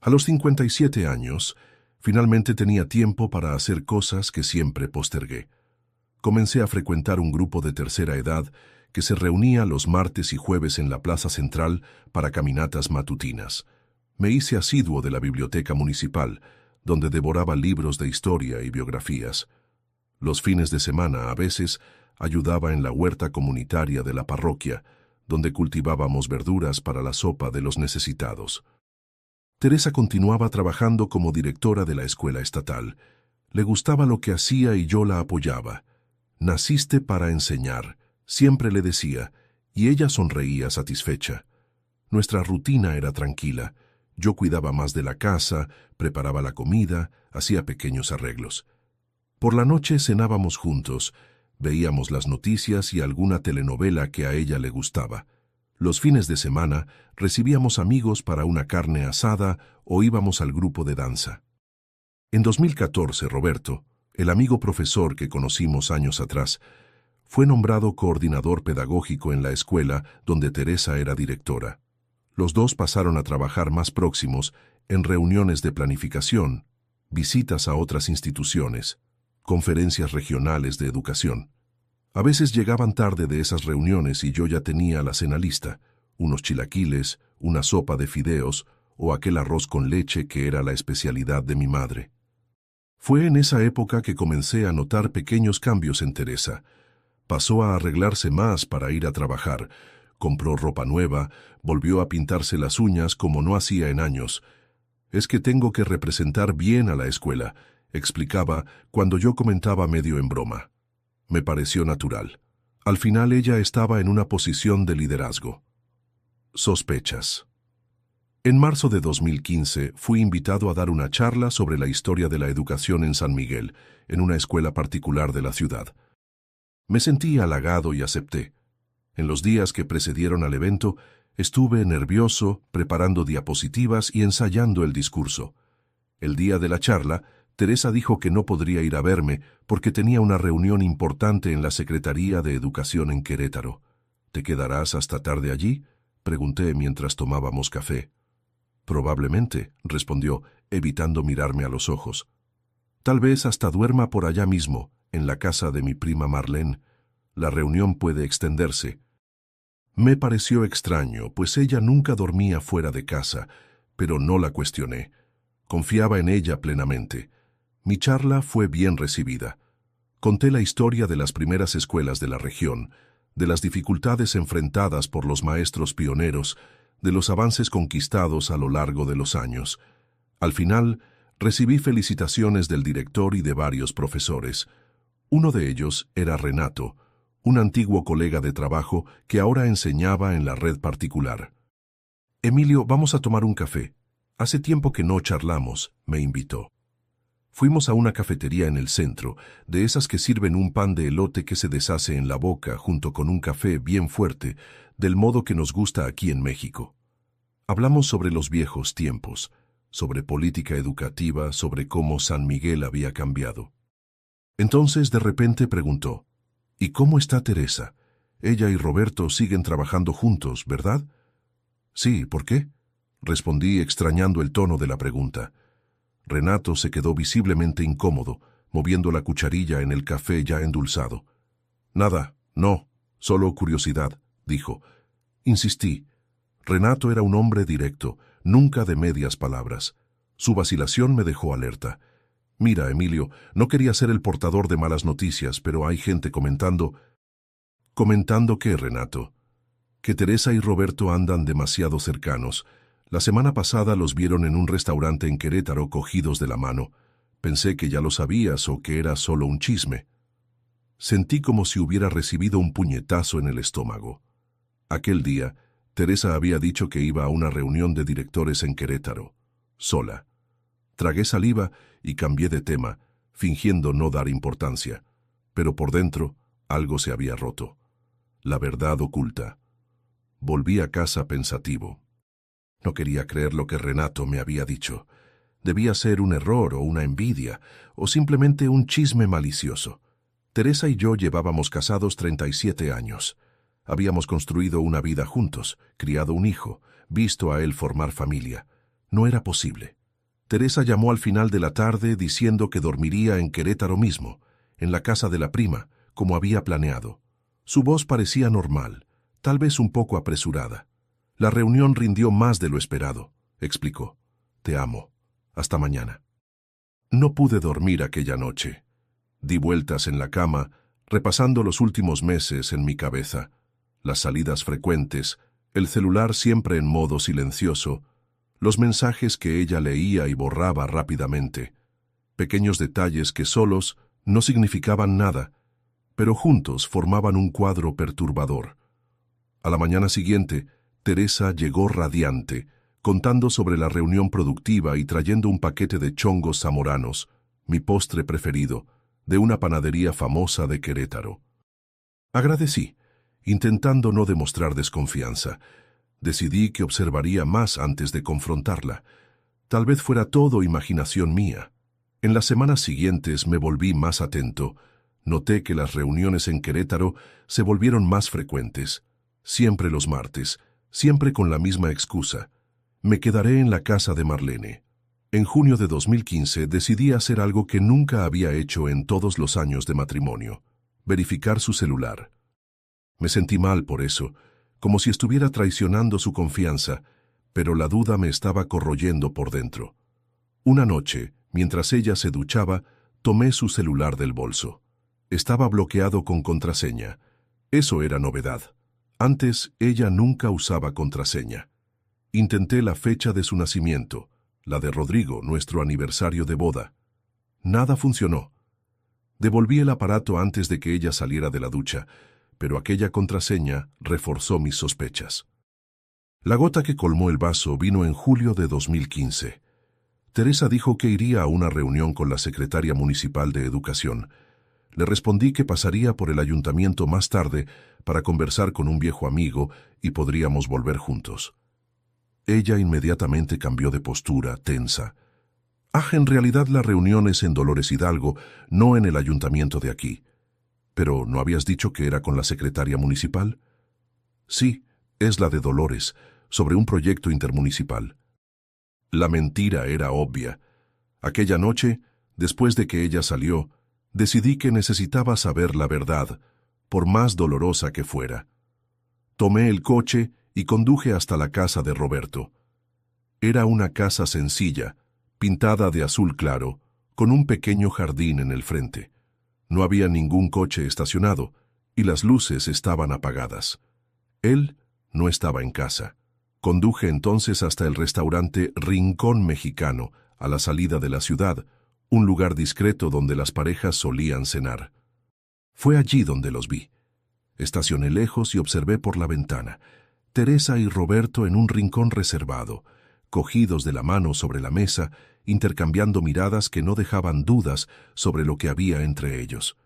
A los 57 años, finalmente tenía tiempo para hacer cosas que siempre postergué. Comencé a frecuentar un grupo de tercera edad que se reunía los martes y jueves en la Plaza Central para caminatas matutinas. Me hice asiduo de la biblioteca municipal, donde devoraba libros de historia y biografías. Los fines de semana, a veces, ayudaba en la huerta comunitaria de la parroquia, donde cultivábamos verduras para la sopa de los necesitados. Teresa continuaba trabajando como directora de la escuela estatal. Le gustaba lo que hacía y yo la apoyaba. «Naciste para enseñar», siempre le decía, y ella sonreía satisfecha. Nuestra rutina era tranquila. Yo cuidaba más de la casa, preparaba la comida, hacía pequeños arreglos. Por la noche cenábamos juntos, veíamos las noticias y alguna telenovela que a ella le gustaba. Los fines de semana recibíamos amigos para una carne asada o íbamos al grupo de danza. En 2014, Roberto, el amigo profesor que conocimos años atrás, Fue nombrado coordinador pedagógico en la escuela donde Teresa era directora. Los dos pasaron a trabajar más próximos en reuniones de planificación, visitas a otras instituciones, conferencias regionales de educación. A veces llegaban tarde de esas reuniones y yo ya tenía la cena lista, unos chilaquiles, una sopa de fideos o aquel arroz con leche que era la especialidad de mi madre. Fue en esa época que comencé a notar pequeños cambios en Teresa. Pasó a arreglarse más para ir a trabajar, compró ropa nueva, volvió a pintarse las uñas como no hacía en años. Es que tengo que representar bien a la escuela, explicaba cuando yo comentaba medio en broma. Me pareció natural. Al final ella estaba en una posición de liderazgo. Sospechas. En marzo de 2015 fui invitado a dar una charla sobre la historia de la educación en San Miguel, en una escuela particular de la ciudad. Me sentí halagado y acepté. En los días que precedieron al evento, estuve nervioso, preparando diapositivas y ensayando el discurso. El día de la charla, Teresa dijo que no podría ir a verme porque tenía una reunión importante en la Secretaría de Educación en Querétaro. ¿Te quedarás hasta tarde allí?, pregunté mientras tomábamos café. Probablemente, respondió, evitando mirarme a los ojos. Tal vez hasta duerma por allá mismo, en la casa de mi prima Marlene. La reunión puede extenderse. Me pareció extraño, pues ella nunca dormía fuera de casa, pero no la cuestioné. Confiaba en ella plenamente. Mi charla fue bien recibida. Conté la historia de las primeras escuelas de la región, de las dificultades enfrentadas por los maestros pioneros, de los avances conquistados a lo largo de los años. Al final, recibí felicitaciones del director y de varios profesores. Uno de ellos era Renato, un antiguo colega de trabajo que ahora enseñaba en la red particular. «Emilio, vamos a tomar un café. Hace tiempo que no charlamos», me invitó. Fuimos a una cafetería en el centro, de esas que sirven un pan de elote que se deshace en la boca junto con un café bien fuerte, del modo que nos gusta aquí en México. Hablamos sobre los viejos tiempos, sobre política educativa, sobre cómo San Miguel había cambiado. Entonces de repente preguntó, «¿Y cómo está Teresa? Ella y Roberto siguen trabajando juntos, ¿verdad?» «Sí, ¿por qué?», respondí extrañando el tono de la pregunta. Renato se quedó visiblemente incómodo, moviendo la cucharilla en el café ya endulzado. «Nada, no, solo curiosidad», dijo. Insistí. Renato era un hombre directo, nunca de medias palabras. Su vacilación me dejó alerta. «Mira, Emilio, no quería ser el portador de malas noticias, pero hay gente comentando...» «¿Comentando qué, Renato?» «Que Teresa y Roberto andan demasiado cercanos. La semana pasada los vieron en un restaurante en Querétaro cogidos de la mano. Pensé que ya lo sabías o que era solo un chisme». Sentí como si hubiera recibido un puñetazo en el estómago. Aquel día, Teresa había dicho que iba a una reunión de directores en Querétaro, sola. Tragué saliva y cambié de tema, fingiendo no dar importancia. Pero por dentro, algo se había roto. La verdad oculta. Volví a casa pensativo. No quería creer lo que Renato me había dicho. Debía ser un error o una envidia, o simplemente un chisme malicioso. Teresa y yo llevábamos casados 37 años. Habíamos construido una vida juntos, criado un hijo, visto a él formar familia. No era posible. Teresa llamó al final de la tarde diciendo que dormiría en Querétaro mismo, en la casa de la prima, como había planeado. Su voz parecía normal, tal vez un poco apresurada. «La reunión rindió más de lo esperado», explicó. «Te amo. Hasta mañana». No pude dormir aquella noche. Di vueltas en la cama, repasando los últimos meses en mi cabeza. Las salidas frecuentes, el celular siempre en modo silencioso, los mensajes que ella leía y borraba rápidamente. Pequeños detalles que solos no significaban nada, pero juntos formaban un cuadro perturbador. A la mañana siguiente, Teresa llegó radiante, contando sobre la reunión productiva y trayendo un paquete de chongos zamoranos, mi postre preferido, de una panadería famosa de Querétaro. Agradecí, intentando no demostrar desconfianza. Decidí que observaría más antes de confrontarla. Tal vez fuera todo imaginación mía. En las semanas siguientes me volví más atento. Noté que las reuniones en Querétaro se volvieron más frecuentes. Siempre los martes, siempre con la misma excusa. Me quedaré en la casa de Marlene. En junio de 2015 decidí hacer algo que nunca había hecho en todos los años de matrimonio: verificar su celular. Me sentí mal por eso, como si estuviera traicionando su confianza, pero la duda me estaba corroyendo por dentro. Una noche, mientras ella se duchaba, tomé su celular del bolso. Estaba bloqueado con contraseña. Eso era novedad. Antes, ella nunca usaba contraseña. Intenté la fecha de su nacimiento, la de Rodrigo, nuestro aniversario de boda. Nada funcionó. Devolví el aparato antes de que ella saliera de la ducha, pero aquella contraseña reforzó mis sospechas. La gota que colmó el vaso vino en julio de 2015. Teresa dijo que iría a una reunión con la secretaria municipal de Educación. Le respondí que pasaría por el ayuntamiento más tarde para conversar con un viejo amigo y podríamos volver juntos. Ella inmediatamente cambió de postura, tensa. En realidad la reunión es en Dolores Hidalgo, no en el ayuntamiento de aquí. ¿Pero no habías dicho que era con la secretaria municipal? Sí, es la de Dolores, sobre un proyecto intermunicipal. La mentira era obvia. Aquella noche, después de que ella salió, decidí que necesitaba saber la verdad, por más dolorosa que fuera. Tomé el coche y conduje hasta la casa de Roberto. Era una casa sencilla, pintada de azul claro, con un pequeño jardín en el frente. No había ningún coche estacionado, y las luces estaban apagadas. Él no estaba en casa. Conduje entonces hasta el restaurante Rincón Mexicano, a la salida de la ciudad, un lugar discreto donde las parejas solían cenar. Fue allí donde los vi. Estacioné lejos y observé por la ventana. Teresa y Roberto en un rincón reservado, cogidos de la mano sobre la mesa, intercambiando miradas que no dejaban dudas sobre lo que había entre ellos.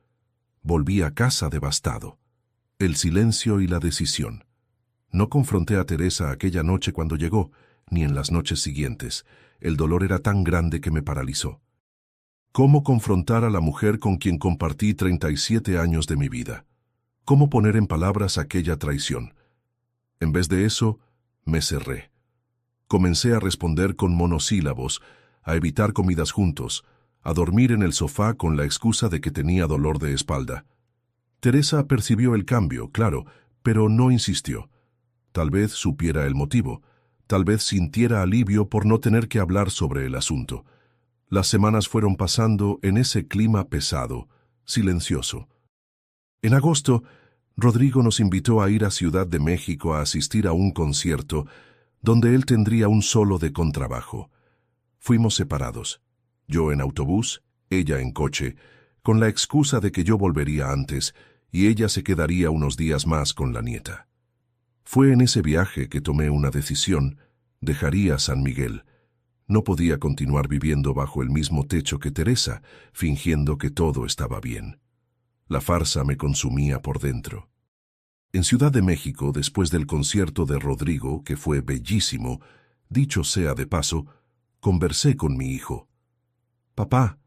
Volví a casa devastado. El silencio y la decisión. No confronté a Teresa aquella noche cuando llegó, ni en las noches siguientes. El dolor era tan grande que me paralizó. ¿Cómo confrontar a la mujer con quien compartí 37 años de mi vida? ¿Cómo poner en palabras aquella traición? En vez de eso, me cerré. Comencé a responder con monosílabos, a evitar comidas juntos, a dormir en el sofá con la excusa de que tenía dolor de espalda. Teresa percibió el cambio, claro, pero no insistió. Tal vez supiera el motivo, tal vez sintiera alivio por no tener que hablar sobre el asunto. Las semanas fueron pasando en ese clima pesado, silencioso. En agosto, Rodrigo nos invitó a ir a Ciudad de México a asistir a un concierto donde él tendría un solo de contrabajo. Fuimos separados, yo en autobús, ella en coche, con la excusa de que yo volvería antes y ella se quedaría unos días más con la nieta. Fue en ese viaje que tomé una decisión: dejaría San Miguel. No podía continuar viviendo bajo el mismo techo que Teresa, fingiendo que todo estaba bien. La farsa me consumía por dentro. En Ciudad de México, después del concierto de Rodrigo, que fue bellísimo, dicho sea de paso, conversé con mi hijo. «Papá,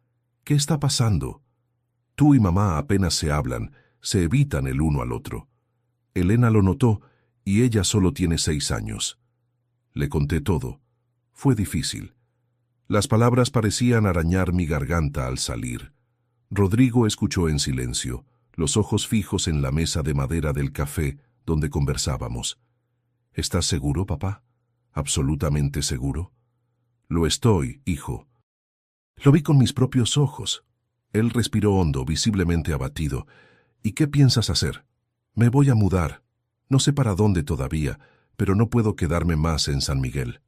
¿qué está pasando? Tú y mamá apenas se hablan, se evitan el uno al otro». Elena lo notó, y ella solo tiene 6 años. Le conté todo. Fue difícil. Las palabras parecían arañar mi garganta al salir. Rodrigo escuchó en silencio, los ojos fijos en la mesa de madera del café donde conversábamos. «¿Estás seguro, papá? ¿Absolutamente seguro?» «Lo estoy, hijo». Lo vi con mis propios ojos. Él respiró hondo, visiblemente abatido. «¿Y qué piensas hacer?» «Me voy a mudar. No sé para dónde todavía, pero no puedo quedarme más en San Miguel».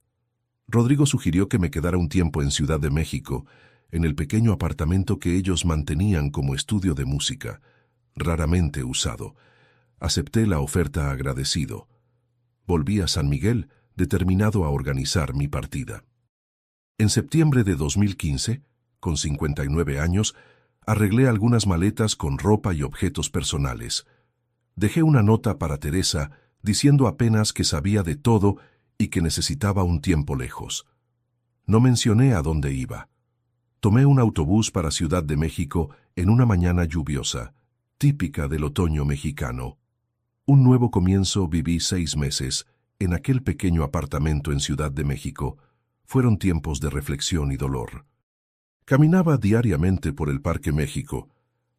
Rodrigo sugirió que me quedara un tiempo en Ciudad de México, en el pequeño apartamento que ellos mantenían como estudio de música, raramente usado. Acepté la oferta agradecido. Volví a San Miguel, determinado a organizar mi partida. En septiembre de 2015, con 59 años, arreglé algunas maletas con ropa y objetos personales. Dejé una nota para Teresa diciendo apenas que sabía de todo y que necesitaba un tiempo lejos. No mencioné a dónde iba. Tomé un autobús para Ciudad de México en una mañana lluviosa, típica del otoño mexicano. Un nuevo comienzo. Viví 6 meses en aquel pequeño apartamento en Ciudad de México. Fueron tiempos de reflexión y dolor. Caminaba diariamente por el Parque México,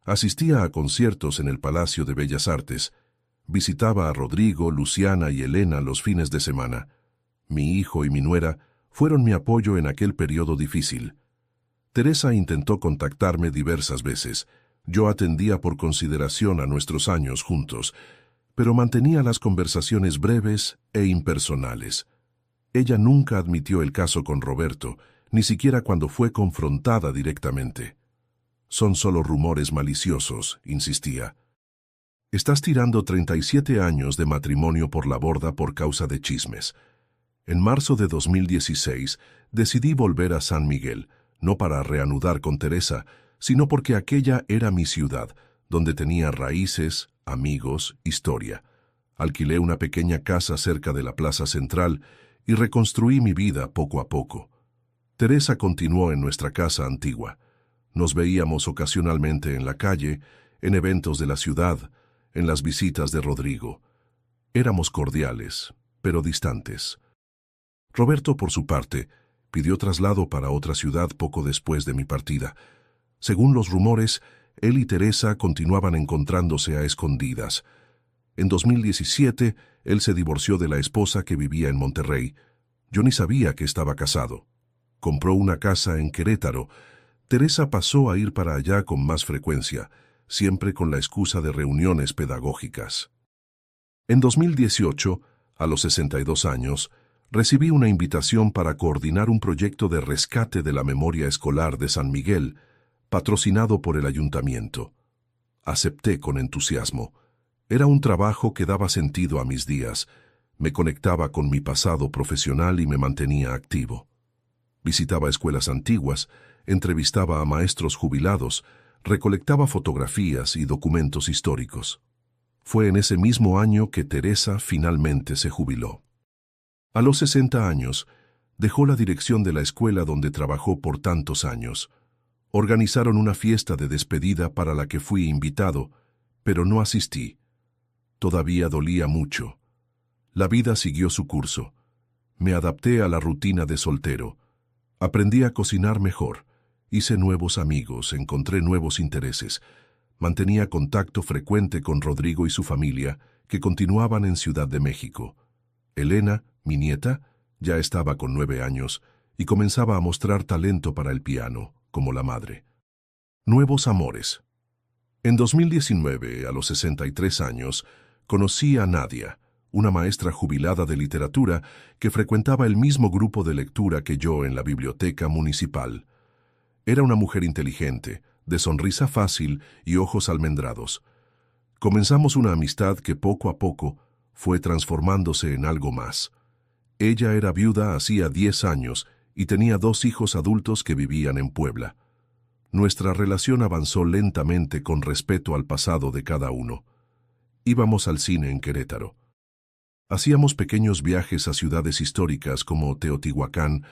asistía a conciertos en el Palacio de Bellas Artes, visitaba a Rodrigo, Luciana y Elena los fines de semana. Mi hijo y mi nuera fueron mi apoyo en aquel periodo difícil. Teresa intentó contactarme diversas veces. Yo atendía por consideración a nuestros años juntos, pero mantenía las conversaciones breves e impersonales. Ella nunca admitió el caso con Roberto, ni siquiera cuando fue confrontada directamente. Son solo rumores maliciosos, insistía. Estás tirando 37 años de matrimonio por la borda por causa de chismes. En marzo de 2016 decidí volver a San Miguel, no para reanudar con Teresa, sino porque aquella era mi ciudad, donde tenía raíces, amigos, historia. Alquilé una pequeña casa cerca de la plaza central y reconstruí mi vida poco a poco. Teresa continuó en nuestra casa antigua. Nos veíamos ocasionalmente en la calle, en eventos de la ciudad, en las visitas de Rodrigo. Éramos cordiales, pero distantes. Roberto, por su parte, pidió traslado para otra ciudad poco después de mi partida. Según los rumores, él y Teresa continuaban encontrándose a escondidas. En 2017, él se divorció de la esposa que vivía en Monterrey. Yo ni sabía que estaba casado. Compró una casa en Querétaro. Teresa pasó a ir para allá con más frecuencia, siempre con la excusa de reuniones pedagógicas. En 2018, a los 62 años, recibí una invitación para coordinar un proyecto de rescate de la memoria escolar de San Miguel, patrocinado por el ayuntamiento. Acepté con entusiasmo. Era un trabajo que daba sentido a mis días, me conectaba con mi pasado profesional y me mantenía activo. Visitaba escuelas antiguas, entrevistaba a maestros jubilados, recolectaba fotografías y documentos históricos. Fue en ese mismo año que Teresa finalmente se jubiló. A los 60 años, dejó la dirección de la escuela donde trabajó por tantos años. Organizaron una fiesta de despedida para la que fui invitado, pero no asistí. Todavía dolía mucho. La vida siguió su curso. Me adapté a la rutina de soltero. Aprendí a cocinar mejor. Hice nuevos amigos, encontré nuevos intereses. Mantenía contacto frecuente con Rodrigo y su familia, que continuaban en Ciudad de México. Elena, mi nieta, ya estaba con 9 años y comenzaba a mostrar talento para el piano, como la madre. Nuevos amores. En 2019, a los 63 años, conocí a Nadia, una maestra jubilada de literatura que frecuentaba el mismo grupo de lectura que yo en la biblioteca municipal. Era una mujer inteligente, de sonrisa fácil y ojos almendrados. Comenzamos una amistad que poco a poco fue transformándose en algo más. Ella era viuda hacía 10 años y tenía 2 hijos adultos que vivían en Puebla. Nuestra relación avanzó lentamente con respeto al pasado de cada uno. Íbamos al cine en Querétaro. Hacíamos pequeños viajes a ciudades históricas como Teotihuacán,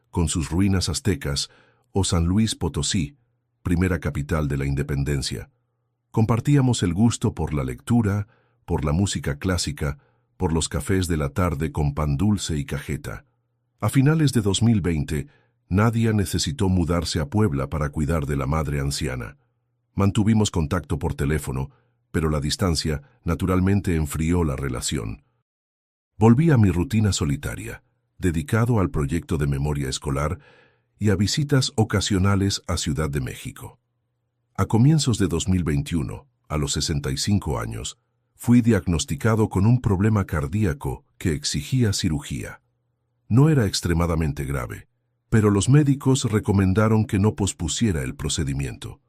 con sus ruinas aztecas, o San Luis Potosí, primera capital de la independencia. Compartíamos el gusto por la lectura, por la música clásica, por los cafés de la tarde con pan dulce y cajeta. A finales de 2020, Nadia necesitó mudarse a Puebla para cuidar de la madre anciana. Mantuvimos contacto por teléfono, pero la distancia naturalmente enfrió la relación. Volví a mi rutina solitaria, dedicado al proyecto de memoria escolar y a visitas ocasionales a Ciudad de México. A comienzos de 2021, a los 65 años, fui diagnosticado con un problema cardíaco que exigía cirugía. No era extremadamente grave, pero los médicos recomendaron que no pospusiera el procedimiento.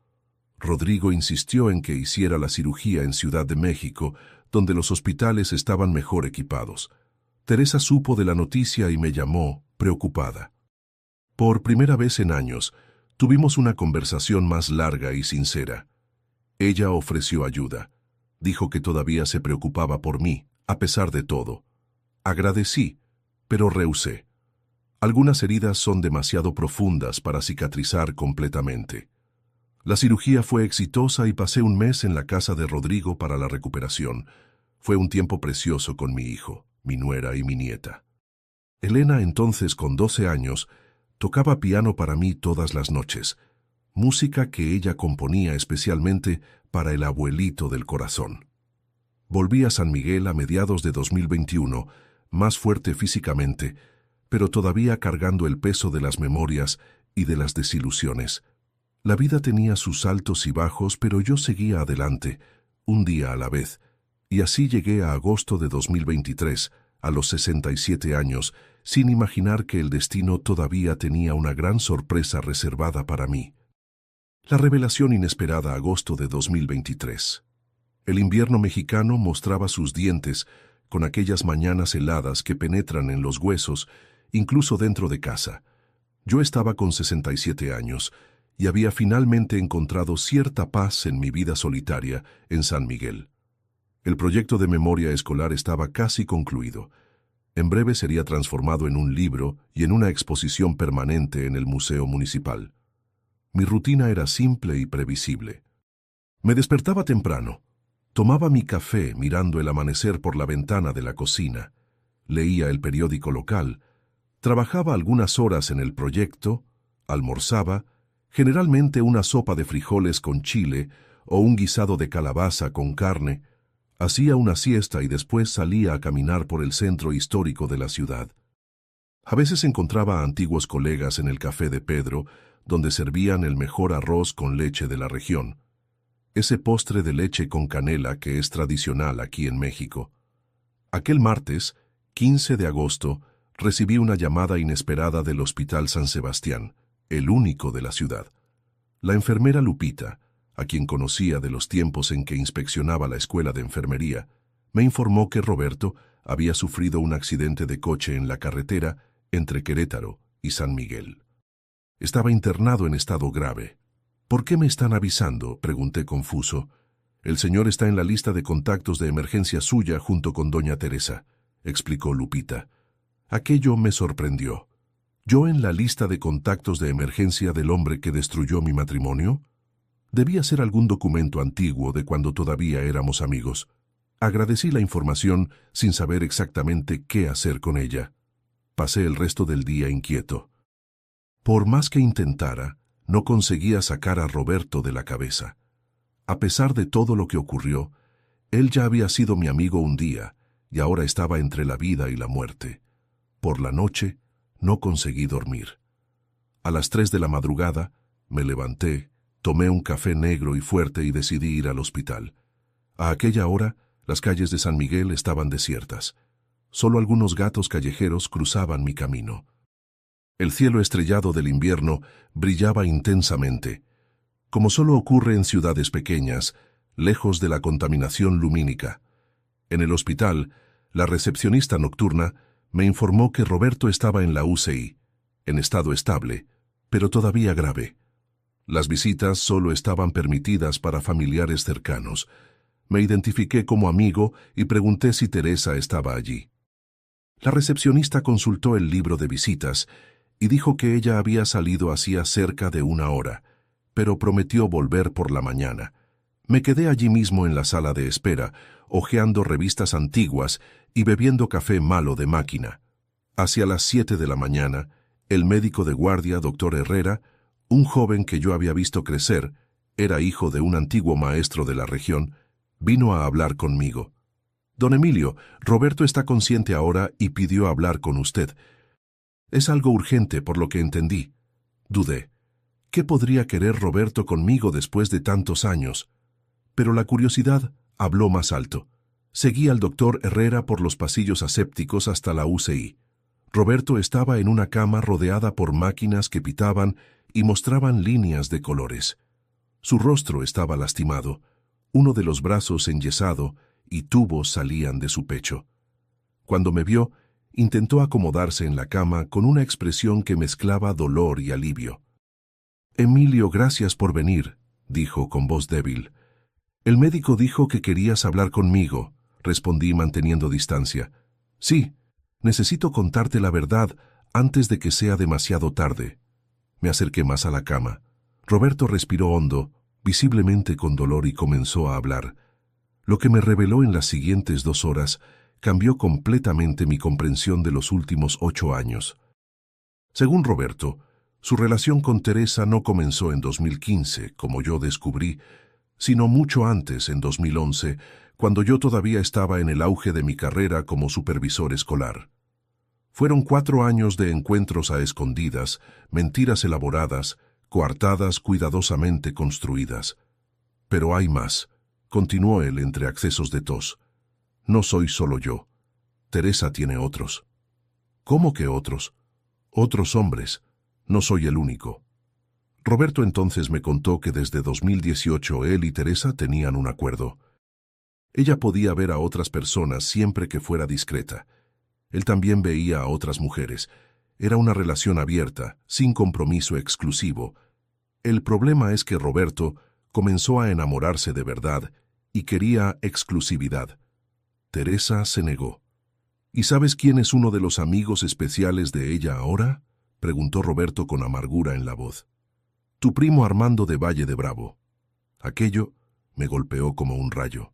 Rodrigo insistió en que hiciera la cirugía en Ciudad de México, donde los hospitales estaban mejor equipados. Teresa supo de la noticia y me llamó, preocupada. Por primera vez en años, tuvimos una conversación más larga y sincera. Ella ofreció ayuda. Dijo que todavía se preocupaba por mí, a pesar de todo. Agradecí, pero rehusé. Algunas heridas son demasiado profundas para cicatrizar completamente. La cirugía fue exitosa y pasé un mes en la casa de Rodrigo para la recuperación. Fue un tiempo precioso con mi hijo, mi nuera y mi nieta. Elena, entonces con 12 años, tocaba piano para mí todas las noches, música que ella componía especialmente para el abuelito del corazón. Volví a San Miguel a mediados de 2021, más fuerte físicamente, pero todavía cargando el peso de las memorias y de las desilusiones. La vida tenía sus altos y bajos, pero yo seguía adelante, un día a la vez, y así llegué a agosto de 2023, a los 67 años, sin imaginar que el destino todavía tenía una gran sorpresa reservada para mí. La revelación inesperada agosto de 2023. El invierno mexicano mostraba sus dientes con aquellas mañanas heladas que penetran en los huesos, incluso dentro de casa. Yo estaba con 67 años y había finalmente encontrado cierta paz en mi vida solitaria en San Miguel. El proyecto de memoria escolar estaba casi concluido. En breve sería transformado en un libro y en una exposición permanente en el Museo Municipal. Mi rutina era simple y previsible. Me despertaba temprano. Tomaba mi café mirando el amanecer por la ventana de la cocina. Leía el periódico local. Trabajaba algunas horas en el proyecto. Almorzaba, generalmente una sopa de frijoles con chile o un guisado de calabaza con carne. Hacía una siesta y después salía a caminar por el centro histórico de la ciudad. A veces encontraba a antiguos colegas en el café de Pedro, donde servían el mejor arroz con leche de la región. Ese postre de leche con canela que es tradicional aquí en México. Aquel martes, 15 de agosto, recibí una llamada inesperada del Hospital San Sebastián, el único de la ciudad. La enfermera Lupita, a quien conocía de los tiempos en que inspeccionaba la escuela de enfermería, me informó que Roberto había sufrido un accidente de coche en la carretera entre Querétaro y San Miguel. Estaba internado en estado grave. ¿Por qué me están avisando?, pregunté confuso. El señor está en la lista de contactos de emergencia suya junto con doña Teresa, explicó Lupita. Aquello me sorprendió. ¿Yo en la lista de contactos de emergencia del hombre que destruyó mi matrimonio? Debía ser algún documento antiguo de cuando todavía éramos amigos. Agradecí la información sin saber exactamente qué hacer con ella. Pasé el resto del día inquieto. Por más que intentara, no conseguía sacar a Roberto de la cabeza. A pesar de todo lo que ocurrió, él ya había sido mi amigo un día y ahora estaba entre la vida y la muerte. Por la noche, no conseguí dormir. A las 3 de la madrugada, me levanté, tomé un café negro y fuerte y decidí ir al hospital. A aquella hora, las calles de San Miguel estaban desiertas. Solo algunos gatos callejeros cruzaban mi camino. El cielo estrellado del invierno brillaba intensamente, como solo ocurre en ciudades pequeñas, lejos de la contaminación lumínica. En el hospital, la recepcionista nocturna me informó que Roberto estaba en la UCI, en estado estable, pero todavía grave. Las visitas solo estaban permitidas para familiares cercanos. Me identifiqué como amigo y pregunté si Teresa estaba allí. La recepcionista consultó el libro de visitas y dijo que ella había salido hacía cerca de 1 hora, pero prometió volver por la mañana. Me quedé allí mismo en la sala de espera, hojeando revistas antiguas y bebiendo café malo de máquina. Hacia las 7 de la mañana, el médico de guardia, doctor Herrera, un joven que yo había visto crecer, era hijo de un antiguo maestro de la región, vino a hablar conmigo. «Don Emilio, Roberto está consciente ahora y pidió hablar con usted. Es algo urgente por lo que entendí». Dudé. ¿Qué podría querer Roberto conmigo después de tantos años? Pero la curiosidad habló más alto. Seguí al doctor Herrera por los pasillos asépticos hasta la UCI. Roberto estaba en una cama rodeada por máquinas que pitaban y mostraban líneas de colores. Su rostro estaba lastimado, uno de los brazos enyesado y tubos salían de su pecho. Cuando me vio, intentó acomodarse en la cama con una expresión que mezclaba dolor y alivio. «Emilio, gracias por venir», dijo con voz débil. «El médico dijo que querías hablar conmigo», respondí manteniendo distancia. «Sí, necesito contarte la verdad antes de que sea demasiado tarde. Me acerqué más a la cama. Roberto respiró hondo, visiblemente con dolor, y comenzó a hablar. Lo que me reveló en las siguientes 2 horas cambió completamente mi comprensión de los últimos 8 años. Según Roberto, su relación con Teresa no comenzó en 2015, como yo descubrí, sino mucho antes, en 2011, cuando yo todavía estaba en el auge de mi carrera como supervisor escolar. Fueron 4 años de encuentros a escondidas, mentiras elaboradas, coartadas cuidadosamente construidas. Pero hay más, continuó él entre accesos de tos. No soy solo yo. Teresa tiene otros. ¿Cómo que otros? Otros hombres. No soy el único. Roberto entonces me contó que desde 2018 él y Teresa tenían un acuerdo. Ella podía ver a otras personas siempre que fuera discreta. Él también veía a otras mujeres. Era una relación abierta, sin compromiso exclusivo. El problema es que Roberto comenzó a enamorarse de verdad y quería exclusividad. Teresa se negó. ¿Y sabes quién es uno de los amigos especiales de ella ahora?, preguntó Roberto con amargura en la voz. Tu primo Armando de Valle de Bravo. Aquello me golpeó como un rayo.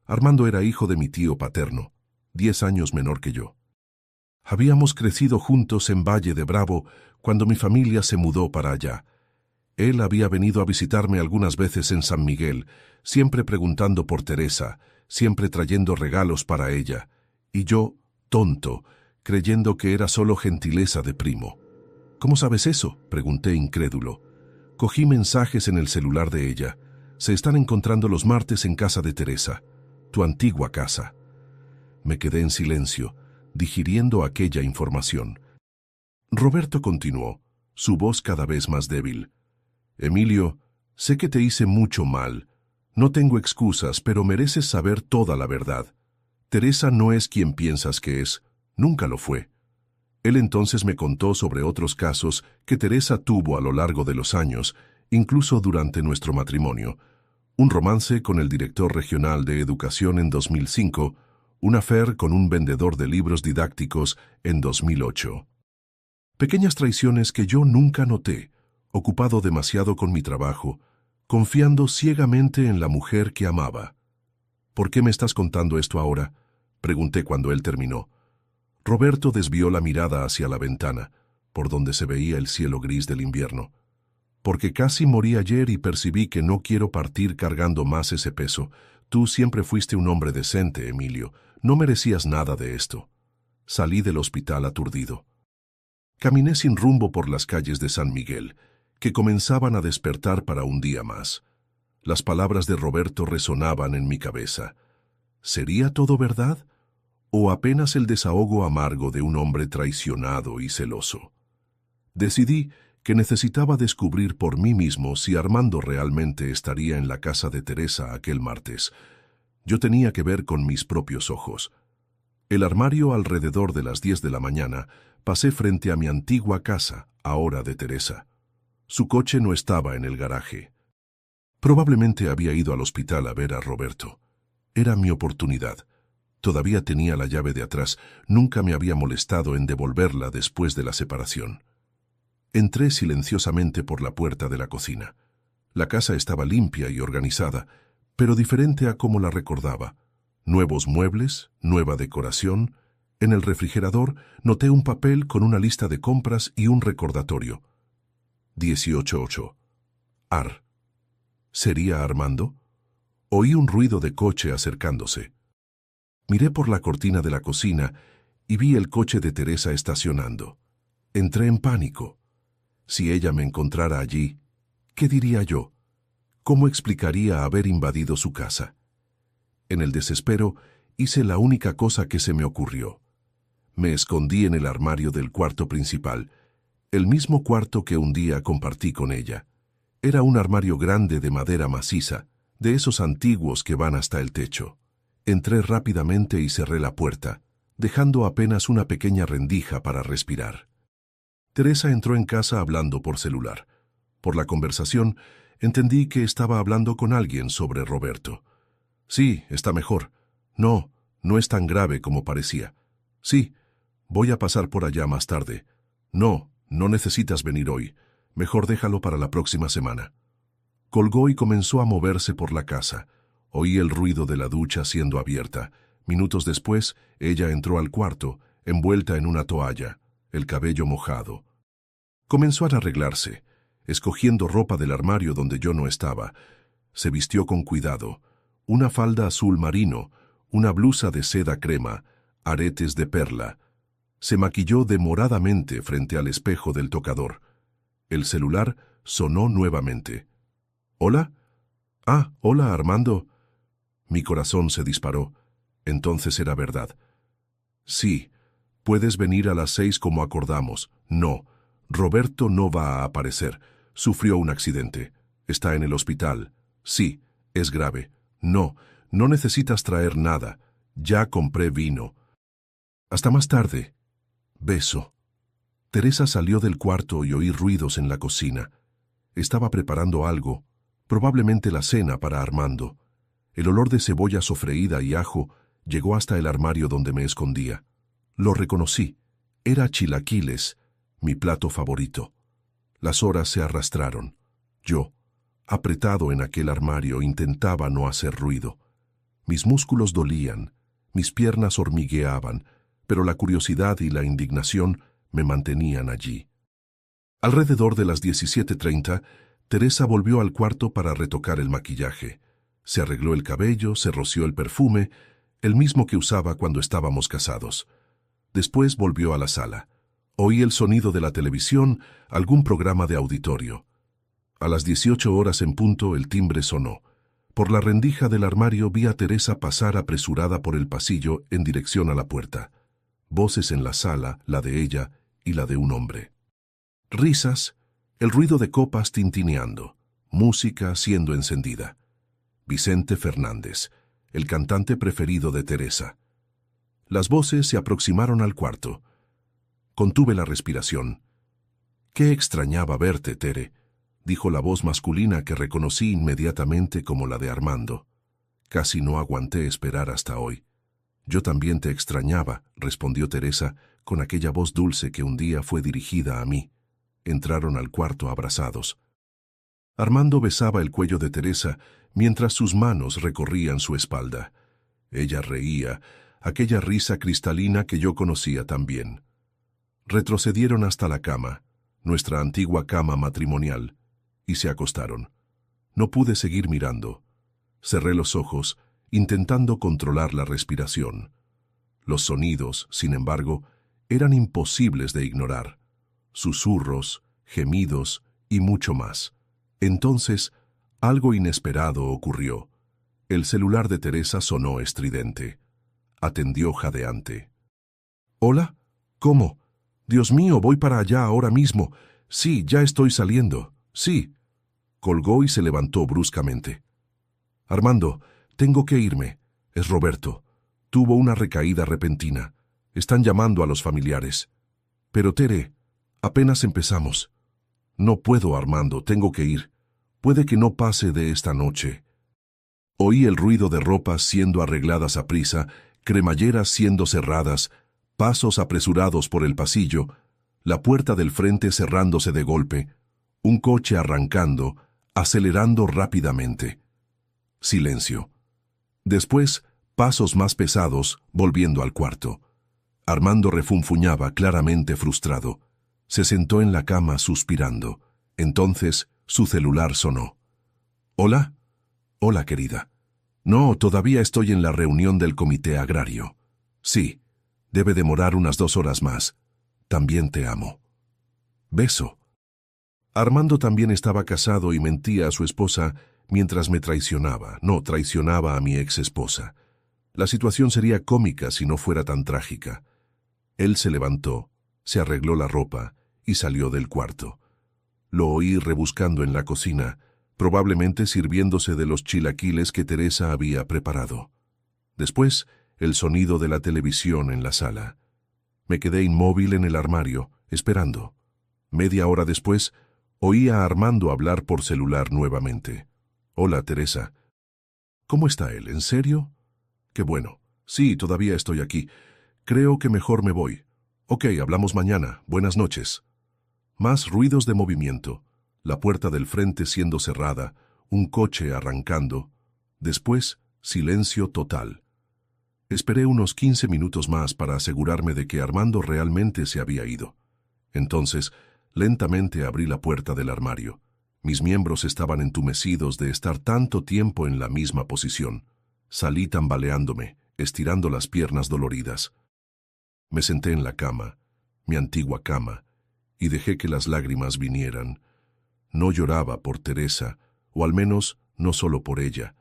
Armando era hijo de mi tío paterno, 10 años menor que yo. Habíamos crecido juntos en Valle de Bravo cuando mi familia se mudó para allá. Él había venido a visitarme algunas veces en San Miguel, siempre preguntando por Teresa, siempre trayendo regalos para ella, y yo, tonto, creyendo que era solo gentileza de primo. ¿Cómo sabes eso?, pregunté incrédulo. Cogí mensajes en el celular de ella. Se están encontrando los martes en casa de Teresa, tu antigua casa. Me quedé en silencio, digiriendo aquella información. Roberto continuó, su voz cada vez más débil. Emilio, sé que te hice mucho mal. No tengo excusas, pero mereces saber toda la verdad. Teresa no es quien piensas que es. Nunca lo fue. Él entonces me contó sobre otros casos que Teresa tuvo a lo largo de los años, incluso durante nuestro matrimonio. Un romance con el director regional de educación en 2005, un affair con un vendedor de libros didácticos en 2008. Pequeñas traiciones que yo nunca noté, ocupado demasiado con mi trabajo, confiando ciegamente en la mujer que amaba. ¿Por qué me estás contando esto ahora?, pregunté cuando él terminó. Roberto desvió la mirada hacia la ventana, por donde se veía el cielo gris del invierno. Porque casi morí ayer y percibí que no quiero partir cargando más ese peso. Tú siempre fuiste un hombre decente, Emilio. No merecías nada de esto. Salí del hospital aturdido. Caminé sin rumbo por las calles de San Miguel, que comenzaban a despertar para un día más. Las palabras de Roberto resonaban en mi cabeza. ¿Sería todo verdad? ¿O apenas el desahogo amargo de un hombre traicionado y celoso? Decidí que necesitaba descubrir por mí mismo si Armando realmente estaría en la casa de Teresa aquel martes. Yo tenía que ver con mis propios ojos. El armario alrededor de las 10 de la mañana, pasé frente a mi antigua casa, ahora de Teresa. Su coche no estaba en el garaje. Probablemente había ido al hospital a ver a Roberto. Era mi oportunidad. Todavía tenía la llave de atrás, nunca me había molestado en devolverla después de la separación. Entré silenciosamente por la puerta de la cocina. La casa estaba limpia y organizada, pero diferente a como la recordaba. Nuevos muebles, nueva decoración. En el refrigerador noté un papel con una lista de compras y un recordatorio. 18:8. Ar. ¿Sería Armando? Oí un ruido de coche acercándose. Miré por la cortina de la cocina y vi el coche de Teresa estacionando. Entré en pánico. Si ella me encontrara allí, ¿qué diría yo? ¿Cómo explicaría haber invadido su casa? En el desespero, hice la única cosa que se me ocurrió. Me escondí en el armario del cuarto principal, el mismo cuarto que un día compartí con ella. Era un armario grande de madera maciza, de esos antiguos que van hasta el techo. Entré rápidamente y cerré la puerta, dejando apenas una pequeña rendija para respirar. Teresa entró en casa hablando por celular. Por la conversación, entendí que estaba hablando con alguien sobre Roberto. Sí, está mejor. No, no es tan grave como parecía. Sí, voy a pasar por allá más tarde. No, no necesitas venir hoy. Mejor déjalo para la próxima semana. Colgó y comenzó a moverse por la casa. Oí el ruido de la ducha siendo abierta. Minutos después, ella entró al cuarto, envuelta en una toalla, el cabello mojado. Comenzó a arreglarse, escogiendo ropa del armario donde yo no estaba. Se vistió con cuidado. Una falda azul marino, una blusa de seda crema, aretes de perla. Se maquilló demoradamente frente al espejo del tocador. El celular sonó nuevamente. ¿Hola? Ah, hola, Armando. Mi corazón se disparó. Entonces era verdad. Sí, puedes venir a las 6 como acordamos. No, Roberto no va a aparecer. Sufrió un accidente. Está en el hospital. Sí, es grave. No, no necesitas traer nada. Ya compré vino. Hasta más tarde. Beso. Teresa salió del cuarto y oí ruidos en la cocina. Estaba preparando algo, probablemente la cena para Armando. El olor de cebolla sofreída y ajo llegó hasta el armario donde me escondía. Lo reconocí. Era chilaquiles, mi plato favorito. Las horas se arrastraron. Yo, apretado en aquel armario, intentaba no hacer ruido. Mis músculos dolían, mis piernas hormigueaban, pero la curiosidad y la indignación me mantenían allí. Alrededor de las 17:30, Teresa volvió al cuarto para retocar el maquillaje. Se arregló el cabello, se roció el perfume, el mismo que usaba cuando estábamos casados. Después volvió a la sala. Oí el sonido de la televisión, algún programa de auditorio. A las 18 horas en punto el timbre sonó. Por la rendija del armario vi a Teresa pasar apresurada por el pasillo en dirección a la puerta. Voces en la sala, la de ella y la de un hombre. Risas, el ruido de copas tintineando, música siendo encendida. Vicente Fernández, el cantante preferido de Teresa. Las voces se aproximaron al cuarto. Contuve la respiración. «Qué extrañaba verte, Tere», dijo la voz masculina que reconocí inmediatamente como la de Armando. Casi no aguanté esperar hasta hoy. «Yo también te extrañaba», respondió Teresa con aquella voz dulce que un día fue dirigida a mí. Entraron al cuarto abrazados. Armando besaba el cuello de Teresa mientras sus manos recorrían su espalda. Ella reía, aquella risa cristalina que yo conocía tan bien. Retrocedieron hasta la cama, nuestra antigua cama matrimonial, y se acostaron. No pude seguir mirando. Cerré los ojos, intentando controlar la respiración. Los sonidos, sin embargo, eran imposibles de ignorar. Susurros, gemidos y mucho más. Entonces, algo inesperado ocurrió. El celular de Teresa sonó estridente. Atendió jadeante. «¿Hola? ¿Cómo? Dios mío, voy para allá ahora mismo. Sí, ya estoy saliendo. Sí». Colgó y se levantó bruscamente. «Armando, tengo que irme. Es Roberto. Tuvo una recaída repentina. Están llamando a los familiares. Pero Tere, apenas empezamos». «No puedo, Armando, tengo que ir. Puede que no pase de esta noche». Oí el ruido de ropas siendo arregladas a prisa, cremalleras siendo cerradas, pasos apresurados por el pasillo, la puerta del frente cerrándose de golpe, un coche arrancando, acelerando rápidamente. Silencio. Después, pasos más pesados, volviendo al cuarto. Armando refunfuñaba, claramente frustrado. Se sentó en la cama suspirando. Entonces, su celular sonó. «¿Hola? Hola, querida. No, todavía estoy en la reunión del comité agrario. Sí, debe demorar unas 2 horas más. También te amo. Beso». Armando también estaba casado y mentía a su esposa mientras me traicionaba. No, traicionaba a mi ex esposa. La situación sería cómica si no fuera tan trágica. Él se levantó, se arregló la ropa y salió del cuarto. Lo oí rebuscando en la cocina, probablemente sirviéndose de los chilaquiles que Teresa había preparado. Después, el sonido de la televisión en la sala. Me quedé inmóvil en el armario, esperando. Media hora después, oí a Armando hablar por celular nuevamente. «Hola, Teresa». «¿Cómo está él? ¿En serio?» «Qué bueno. Sí, todavía estoy aquí. Creo que mejor me voy. Ok, hablamos mañana. Buenas noches. Más ruidos de movimiento, la puerta del frente siendo cerrada, un coche arrancando. Después, silencio total. Esperé unos 15 minutos más para asegurarme de que Armando realmente se había ido. Entonces, lentamente abrí la puerta del armario. Mis miembros estaban entumecidos de estar tanto tiempo en la misma posición. Salí tambaleándome, estirando las piernas doloridas. Me senté en la cama, mi antigua cama, y dejé que las lágrimas vinieran. No lloraba por Teresa, o al menos no solo por ella.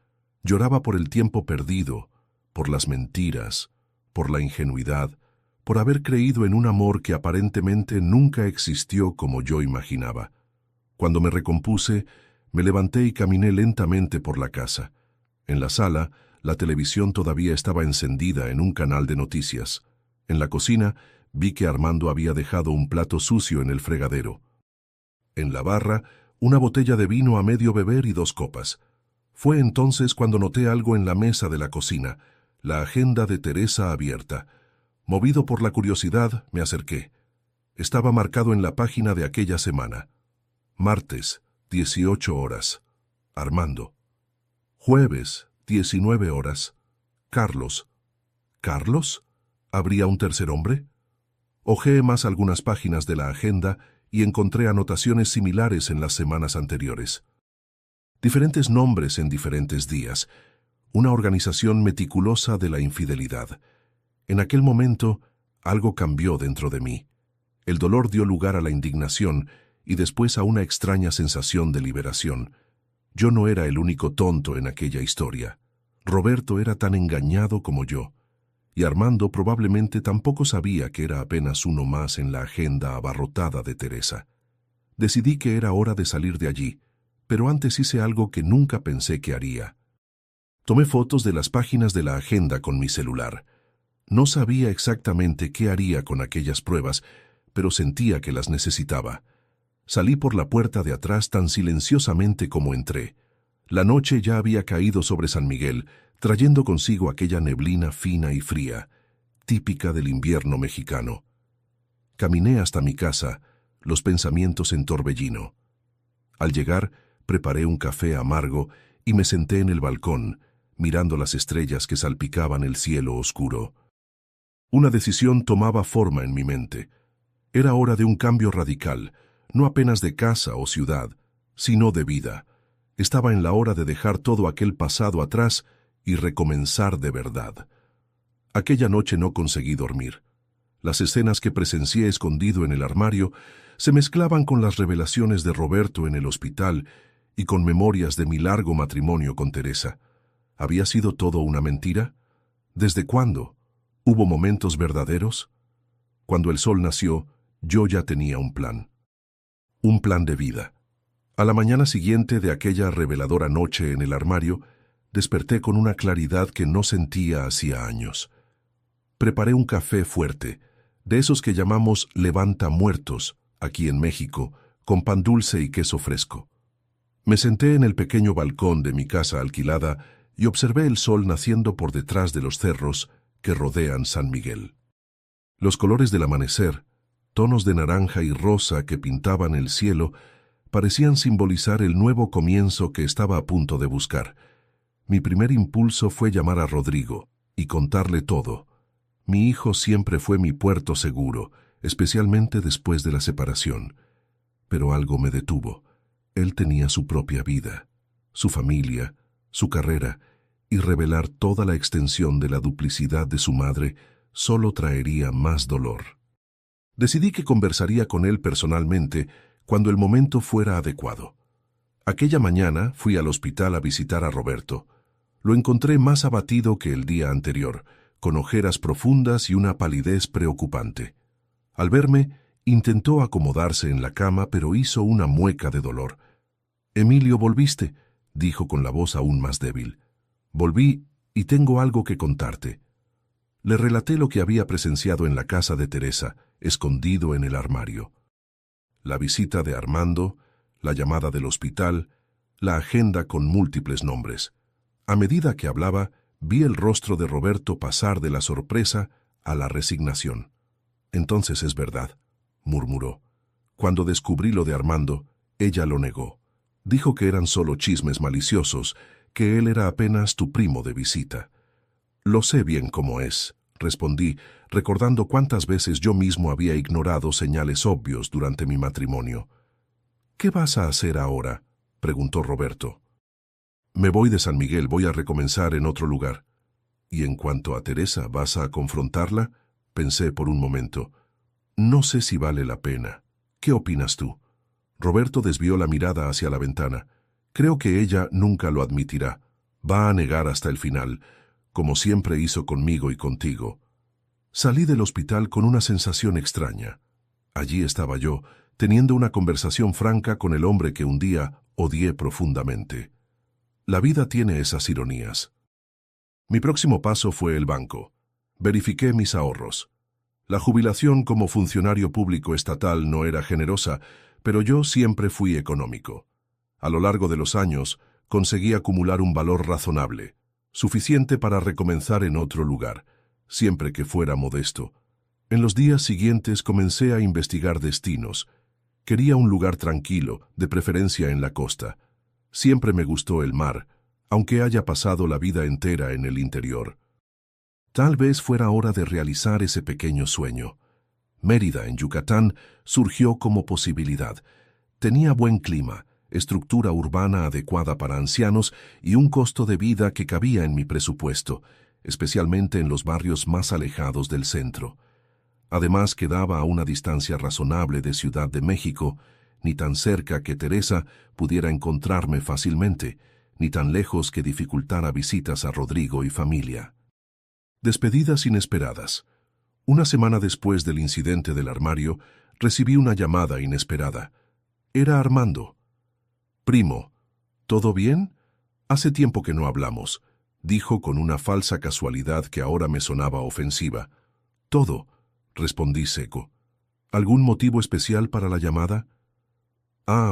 Lloraba por el tiempo perdido, por las mentiras, por la ingenuidad, por haber creído en un amor que aparentemente nunca existió como yo imaginaba. Cuando me recompuse, me levanté y caminé lentamente por la casa. En la sala, la televisión todavía estaba encendida en un canal de noticias. En la cocina, vi que Armando había dejado un plato sucio en el fregadero. En la barra, una botella de vino a medio beber y 2 copas. Fue entonces cuando noté algo en la mesa de la cocina, la agenda de Teresa abierta. Movido por la curiosidad, me acerqué. Estaba marcado en la página de aquella semana. Martes, 18 horas. Armando. Jueves, 19 horas. Carlos. ¿Carlos? ¿Habría un tercer hombre? Hojeé más algunas páginas de la agenda y encontré anotaciones similares en las semanas anteriores. Diferentes nombres en diferentes días. Una organización meticulosa de la infidelidad. En aquel momento, algo cambió dentro de mí. El dolor dio lugar a la indignación y después a una extraña sensación de liberación. Yo no era el único tonto en aquella historia. Roberto era tan engañado como yo. Y Armando probablemente tampoco sabía que era apenas uno más en la agenda abarrotada de Teresa. Decidí que era hora de salir de allí, pero antes hice algo que nunca pensé que haría. Tomé fotos de las páginas de la agenda con mi celular. No sabía exactamente qué haría con aquellas pruebas, pero sentía que las necesitaba. Salí por la puerta de atrás tan silenciosamente como entré. La noche ya había caído sobre San Miguel, trayendo consigo aquella neblina fina y fría, típica del invierno mexicano. Caminé hasta mi casa, los pensamientos en torbellino. Al llegar, preparé un café amargo y me senté en el balcón, mirando las estrellas que salpicaban el cielo oscuro. Una decisión tomaba forma en mi mente. Era hora de un cambio radical, no apenas de casa o ciudad, sino de vida. Estaba en la hora de dejar todo aquel pasado atrás y recomenzar de verdad. Aquella noche no conseguí dormir. Las escenas que presencié escondido en el armario se mezclaban con las revelaciones de Roberto en el hospital y con memorias de mi largo matrimonio con Teresa. ¿Había sido todo una mentira? ¿Desde cuándo? ¿Hubo momentos verdaderos? Cuando el sol nació, yo ya tenía un plan. Un plan de vida. A la mañana siguiente de aquella reveladora noche en el armario, desperté con una claridad que no sentía hacía años. Preparé un café fuerte, de esos que llamamos levanta muertos, aquí en México, con pan dulce y queso fresco. Me senté en el pequeño balcón de mi casa alquilada y observé el sol naciendo por detrás de los cerros que rodean San Miguel. Los colores del amanecer, tonos de naranja y rosa que pintaban el cielo, parecían simbolizar el nuevo comienzo que estaba a punto de buscar. Mi primer impulso fue llamar a Rodrigo y contarle todo. Mi hijo siempre fue mi puerto seguro, especialmente después de la separación. Pero algo me detuvo. Él tenía su propia vida, su familia, su carrera, y revelar toda la extensión de la duplicidad de su madre solo traería más dolor. Decidí que conversaría con él personalmente cuando el momento fuera adecuado. Aquella mañana fui al hospital a visitar a Roberto. Lo encontré más abatido que el día anterior, con ojeras profundas y una palidez preocupante. Al verme, intentó acomodarse en la cama, pero hizo una mueca de dolor. «Emilio, ¿volviste?», dijo con la voz aún más débil. «Volví y tengo algo que contarte». Le relaté lo que había presenciado en la casa de Teresa, escondido en el armario. La visita de Armando, la llamada del hospital, la agenda con múltiples nombres. A medida que hablaba, vi el rostro de Roberto pasar de la sorpresa a la resignación. Entonces es verdad, murmuró. Cuando descubrí lo de Armando, ella lo negó. Dijo que eran solo chismes maliciosos, que él era apenas tu primo de visita. Lo sé bien cómo es, respondí, recordando cuántas veces yo mismo había ignorado señales obvios durante mi matrimonio. ¿Qué vas a hacer ahora?, preguntó Roberto. Me voy de San Miguel, voy a recomenzar en otro lugar. ¿Y en cuanto a Teresa, vas a confrontarla?, pensé por un momento. No sé si vale la pena. ¿Qué opinas tú? Roberto desvió la mirada hacia la ventana. Creo que ella nunca lo admitirá. Va a negar hasta el final, como siempre hizo conmigo y contigo. Salí del hospital con una sensación extraña. Allí estaba yo, teniendo una conversación franca con el hombre que un día odié profundamente. La vida tiene esas ironías. Mi próximo paso fue el banco. Verifiqué mis ahorros. La jubilación como funcionario público estatal no era generosa, pero yo siempre fui económico. A lo largo de los años, conseguí acumular un valor razonable, suficiente para recomenzar en otro lugar, siempre que fuera modesto. En los días siguientes comencé a investigar destinos. Quería un lugar tranquilo, de preferencia en la costa. Siempre me gustó el mar, aunque haya pasado la vida entera en el interior. Tal vez fuera hora de realizar ese pequeño sueño. Mérida, en Yucatán, surgió como posibilidad. Tenía buen clima, estructura urbana adecuada para ancianos y un costo de vida que cabía en mi presupuesto, especialmente en los barrios más alejados del centro. Además, quedaba a una distancia razonable de Ciudad de México, ni tan cerca que Teresa pudiera encontrarme fácilmente, ni tan lejos que dificultara visitas a Rodrigo y familia. Despedidas inesperadas. Una semana después del incidente del armario, recibí una llamada inesperada. Era Armando. «Primo, ¿todo bien? Hace tiempo que no hablamos», dijo con una falsa casualidad que ahora me sonaba ofensiva. «Todo», respondí seco. «¿Algún motivo especial para la llamada?»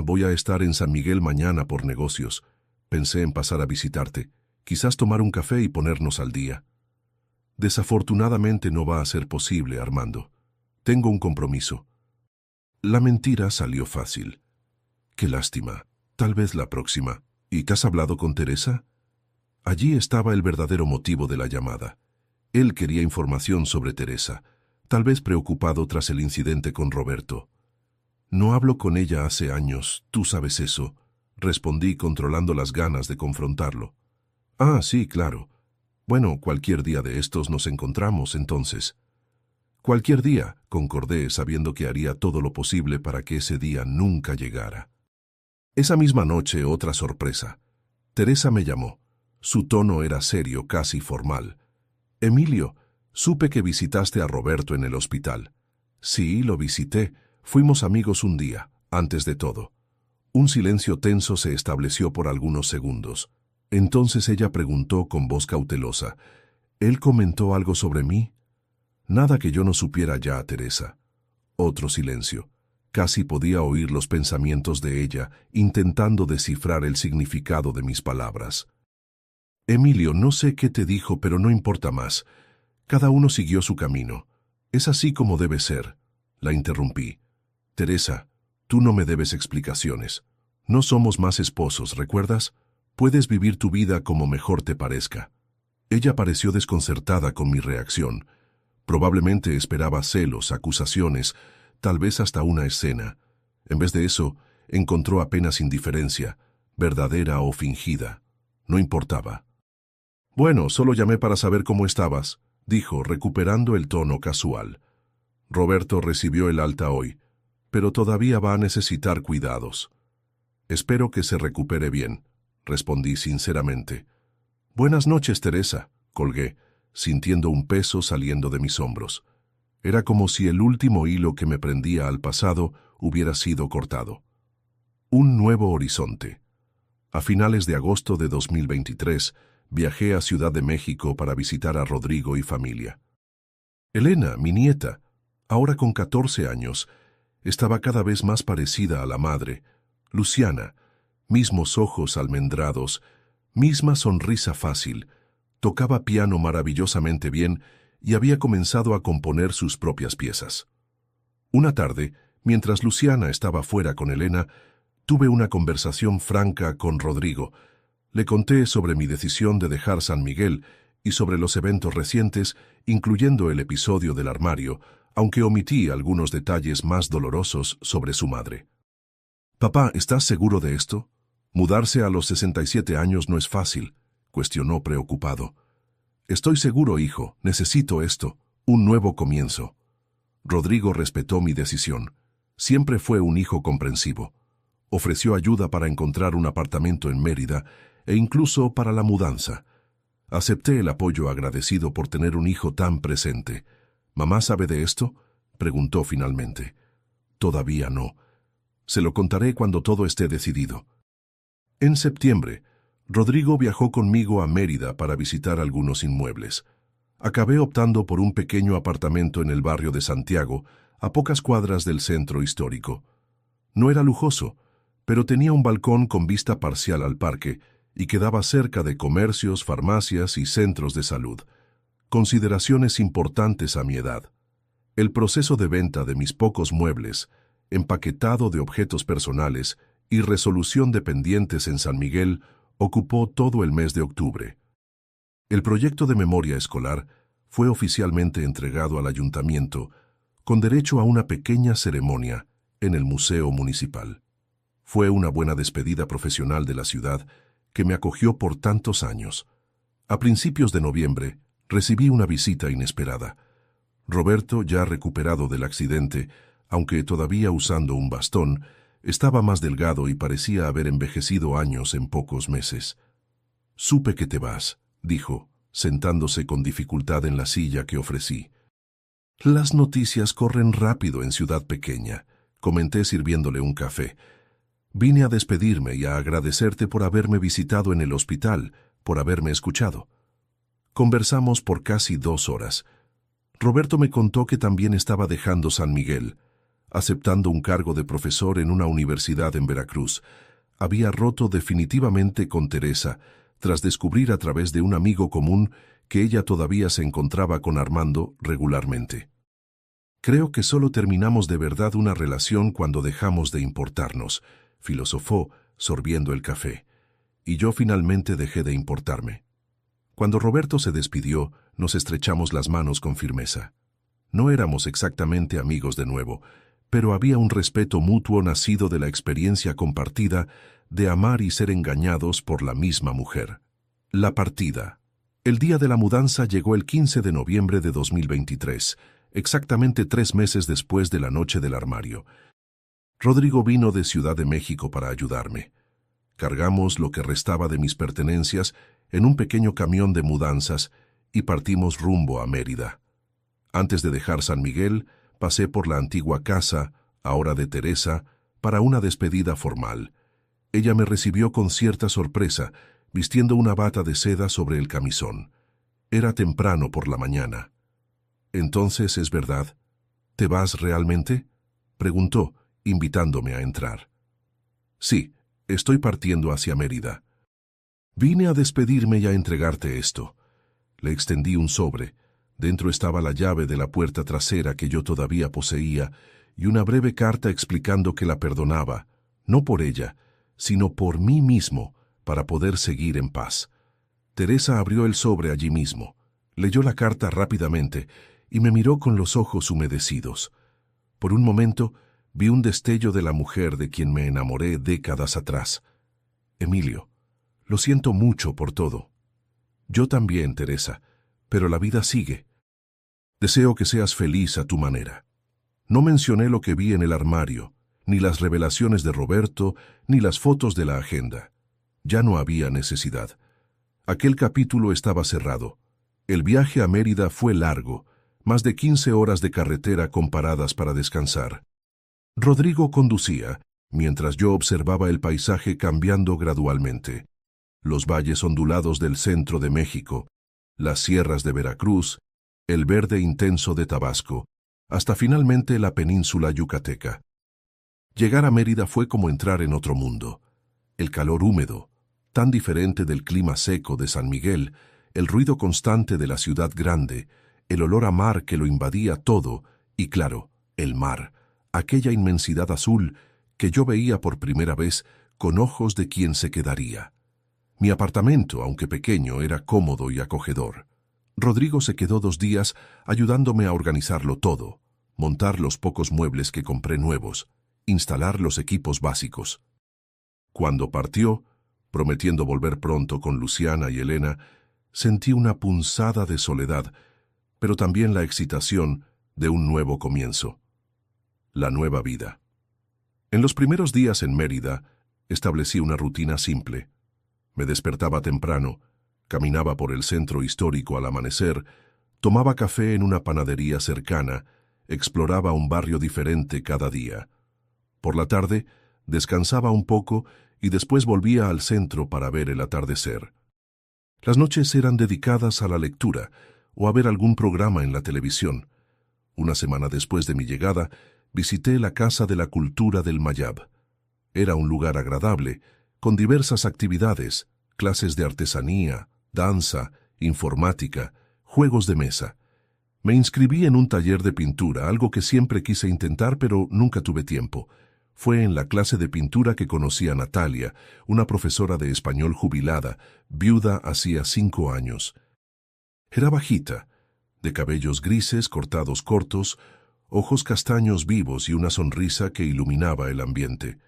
Voy a estar en San Miguel mañana por negocios. Pensé en pasar a visitarte, quizás tomar un café y ponernos al día. Desafortunadamente no va a ser posible, Armando. Tengo un compromiso. La mentira salió fácil. Qué lástima. Tal vez la próxima. ¿Y te has hablado con Teresa? Allí estaba el verdadero motivo de la llamada. Él quería información sobre Teresa, tal vez preocupado tras el incidente con Roberto. No hablo con ella hace años, tú sabes eso, respondí controlando las ganas de confrontarlo. Sí, claro. Bueno, cualquier día de estos nos encontramos, entonces. Cualquier día, concordé, sabiendo que haría todo lo posible para que ese día nunca llegara. Esa misma noche, otra sorpresa. Teresa me llamó. Su tono era serio, casi formal. «Emilio, supe que visitaste a Roberto en el hospital». «Sí, lo visité. Fuimos amigos un día, antes de todo». Un silencio tenso se estableció por algunos segundos. Entonces ella preguntó con voz cautelosa, «¿Él comentó algo sobre mí?» «Nada que yo no supiera ya, Teresa». Otro silencio. Casi podía oír los pensamientos de ella, intentando descifrar el significado de mis palabras. «Emilio, no sé qué te dijo, pero no importa más. Cada uno siguió su camino. Es así como debe ser». La interrumpí. «Teresa, tú no me debes explicaciones. No somos más esposos, ¿recuerdas? Puedes vivir tu vida como mejor te parezca». Ella pareció desconcertada con mi reacción. Probablemente esperaba celos, acusaciones, tal vez hasta una escena. En vez de eso, encontró apenas indiferencia, verdadera o fingida. No importaba. «Bueno, solo llamé para saber cómo estabas», dijo, recuperando el tono casual. «Roberto recibió el alta hoy, pero todavía va a necesitar cuidados». «Espero que se recupere bien», respondí sinceramente. «Buenas noches, Teresa», colgué, sintiendo un peso saliendo de mis hombros. Era como si el último hilo que me prendía al pasado hubiera sido cortado. Un nuevo horizonte. A finales de agosto de 2023, viajé a Ciudad de México para visitar a Rodrigo y familia. Elena, mi nieta, ahora con 14 años, estaba cada vez más parecida a la madre. Luciana, mismos ojos almendrados, misma sonrisa fácil, tocaba piano maravillosamente bien y había comenzado a componer sus propias piezas. Una tarde, mientras Luciana estaba fuera con Elena, tuve una conversación franca con Rodrigo. Le conté sobre mi decisión de dejar San Miguel y sobre los eventos recientes, incluyendo el episodio del armario, aunque omití algunos detalles más dolorosos sobre su madre. «Papá, ¿estás seguro de esto? Mudarse a los 67 años no es fácil», cuestionó preocupado. «Estoy seguro, hijo, necesito esto, un nuevo comienzo». Rodrigo respetó mi decisión. Siempre fue un hijo comprensivo. Ofreció ayuda para encontrar un apartamento en Mérida e incluso para la mudanza. Acepté el apoyo agradecido por tener un hijo tan presente. «¿Mamá sabe de esto?», preguntó finalmente. «Todavía no. Se lo contaré cuando todo esté decidido». En septiembre, Rodrigo viajó conmigo a Mérida para visitar algunos inmuebles. Acabé optando por un pequeño apartamento en el barrio de Santiago, a pocas cuadras del centro histórico. No era lujoso, pero tenía un balcón con vista parcial al parque y quedaba cerca de comercios, farmacias y centros de salud. Consideraciones importantes a mi edad. El proceso de venta de mis pocos muebles, empaquetado de objetos personales y resolución de pendientes en San Miguel ocupó todo el mes de octubre. El proyecto de memoria escolar fue oficialmente entregado al ayuntamiento con derecho a una pequeña ceremonia en el Museo Municipal. Fue una buena despedida profesional de la ciudad que me acogió por tantos años. A principios de noviembre recibí una visita inesperada. Roberto, ya recuperado del accidente, aunque todavía usando un bastón, estaba más delgado y parecía haber envejecido años en pocos meses. «Supe que te vas», dijo, sentándose con dificultad en la silla que ofrecí. «Las noticias corren rápido en ciudad pequeña», comenté sirviéndole un café. «Vine a despedirme y a agradecerte por haberme visitado en el hospital, por haberme escuchado». Conversamos por casi 2 horas. Roberto me contó que también estaba dejando San Miguel, aceptando un cargo de profesor en una universidad en Veracruz. Había roto definitivamente con Teresa, tras descubrir a través de un amigo común que ella todavía se encontraba con Armando regularmente. «Creo que solo terminamos de verdad una relación cuando dejamos de importarnos», filosofó, sorbiendo el café. Y yo finalmente dejé de importarme. Cuando Roberto se despidió, nos estrechamos las manos con firmeza. No éramos exactamente amigos de nuevo, pero había un respeto mutuo nacido de la experiencia compartida de amar y ser engañados por la misma mujer. La partida. El día de la mudanza llegó el 15 de noviembre de 2023, exactamente 3 meses después de la noche del armario. Rodrigo vino de Ciudad de México para ayudarme. Cargamos lo que restaba de mis pertenencias en un pequeño camión de mudanzas y partimos rumbo a Mérida. Antes de dejar San Miguel, pasé por la antigua casa, ahora de Teresa, para una despedida formal. Ella me recibió con cierta sorpresa, vistiendo una bata de seda sobre el camisón. Era temprano por la mañana. «Entonces, ¿es verdad? ¿Te vas realmente?», preguntó, invitándome a entrar. «Sí, estoy partiendo hacia Mérida. Vine a despedirme y a entregarte esto». Le extendí un sobre. Dentro estaba la llave de la puerta trasera que yo todavía poseía y una breve carta explicando que la perdonaba, no por ella, sino por mí mismo, para poder seguir en paz. Teresa abrió el sobre allí mismo, leyó la carta rápidamente y me miró con los ojos humedecidos. Por un momento vi un destello de la mujer de quien me enamoré décadas atrás. «Emilio, lo siento mucho por todo». «Yo también, Teresa, pero la vida sigue. Deseo que seas feliz a tu manera». No mencioné lo que vi en el armario, ni las revelaciones de Roberto, ni las fotos de la agenda. Ya no había necesidad. Aquel capítulo estaba cerrado. El viaje a Mérida fue largo, más de 15 horas de carretera con paradas para descansar. Rodrigo conducía, mientras yo observaba el paisaje cambiando gradualmente. Los valles ondulados del centro de México, las sierras de Veracruz, el verde intenso de Tabasco, hasta finalmente la península yucateca. Llegar a Mérida fue como entrar en otro mundo. El calor húmedo, tan diferente del clima seco de San Miguel, el ruido constante de la ciudad grande, el olor a mar que lo invadía todo y, claro, el mar, aquella inmensidad azul que yo veía por primera vez con ojos de quien se quedaría. Mi apartamento, aunque pequeño, era cómodo y acogedor. Rodrigo se quedó 2 días ayudándome a organizarlo todo, montar los pocos muebles que compré nuevos, instalar los equipos básicos. Cuando partió, prometiendo volver pronto con Luciana y Elena, sentí una punzada de soledad, pero también la excitación de un nuevo comienzo. La nueva vida. En los primeros días en Mérida, establecí una rutina simple. Me despertaba temprano, caminaba por el centro histórico al amanecer, tomaba café en una panadería cercana, exploraba un barrio diferente cada día. Por la tarde, descansaba un poco y después volvía al centro para ver el atardecer. Las noches eran dedicadas a la lectura o a ver algún programa en la televisión. Una semana después de mi llegada, visité la Casa de la Cultura del Mayab. Era un lugar agradable, con diversas actividades, clases de artesanía, danza, informática, juegos de mesa. Me inscribí en un taller de pintura, algo que siempre quise intentar pero nunca tuve tiempo. Fue en la clase de pintura que conocí a Natalia, una profesora de español jubilada, viuda hacía 5 años. Era bajita, de cabellos grises cortados cortos, ojos castaños vivos y una sonrisa que iluminaba el ambiente.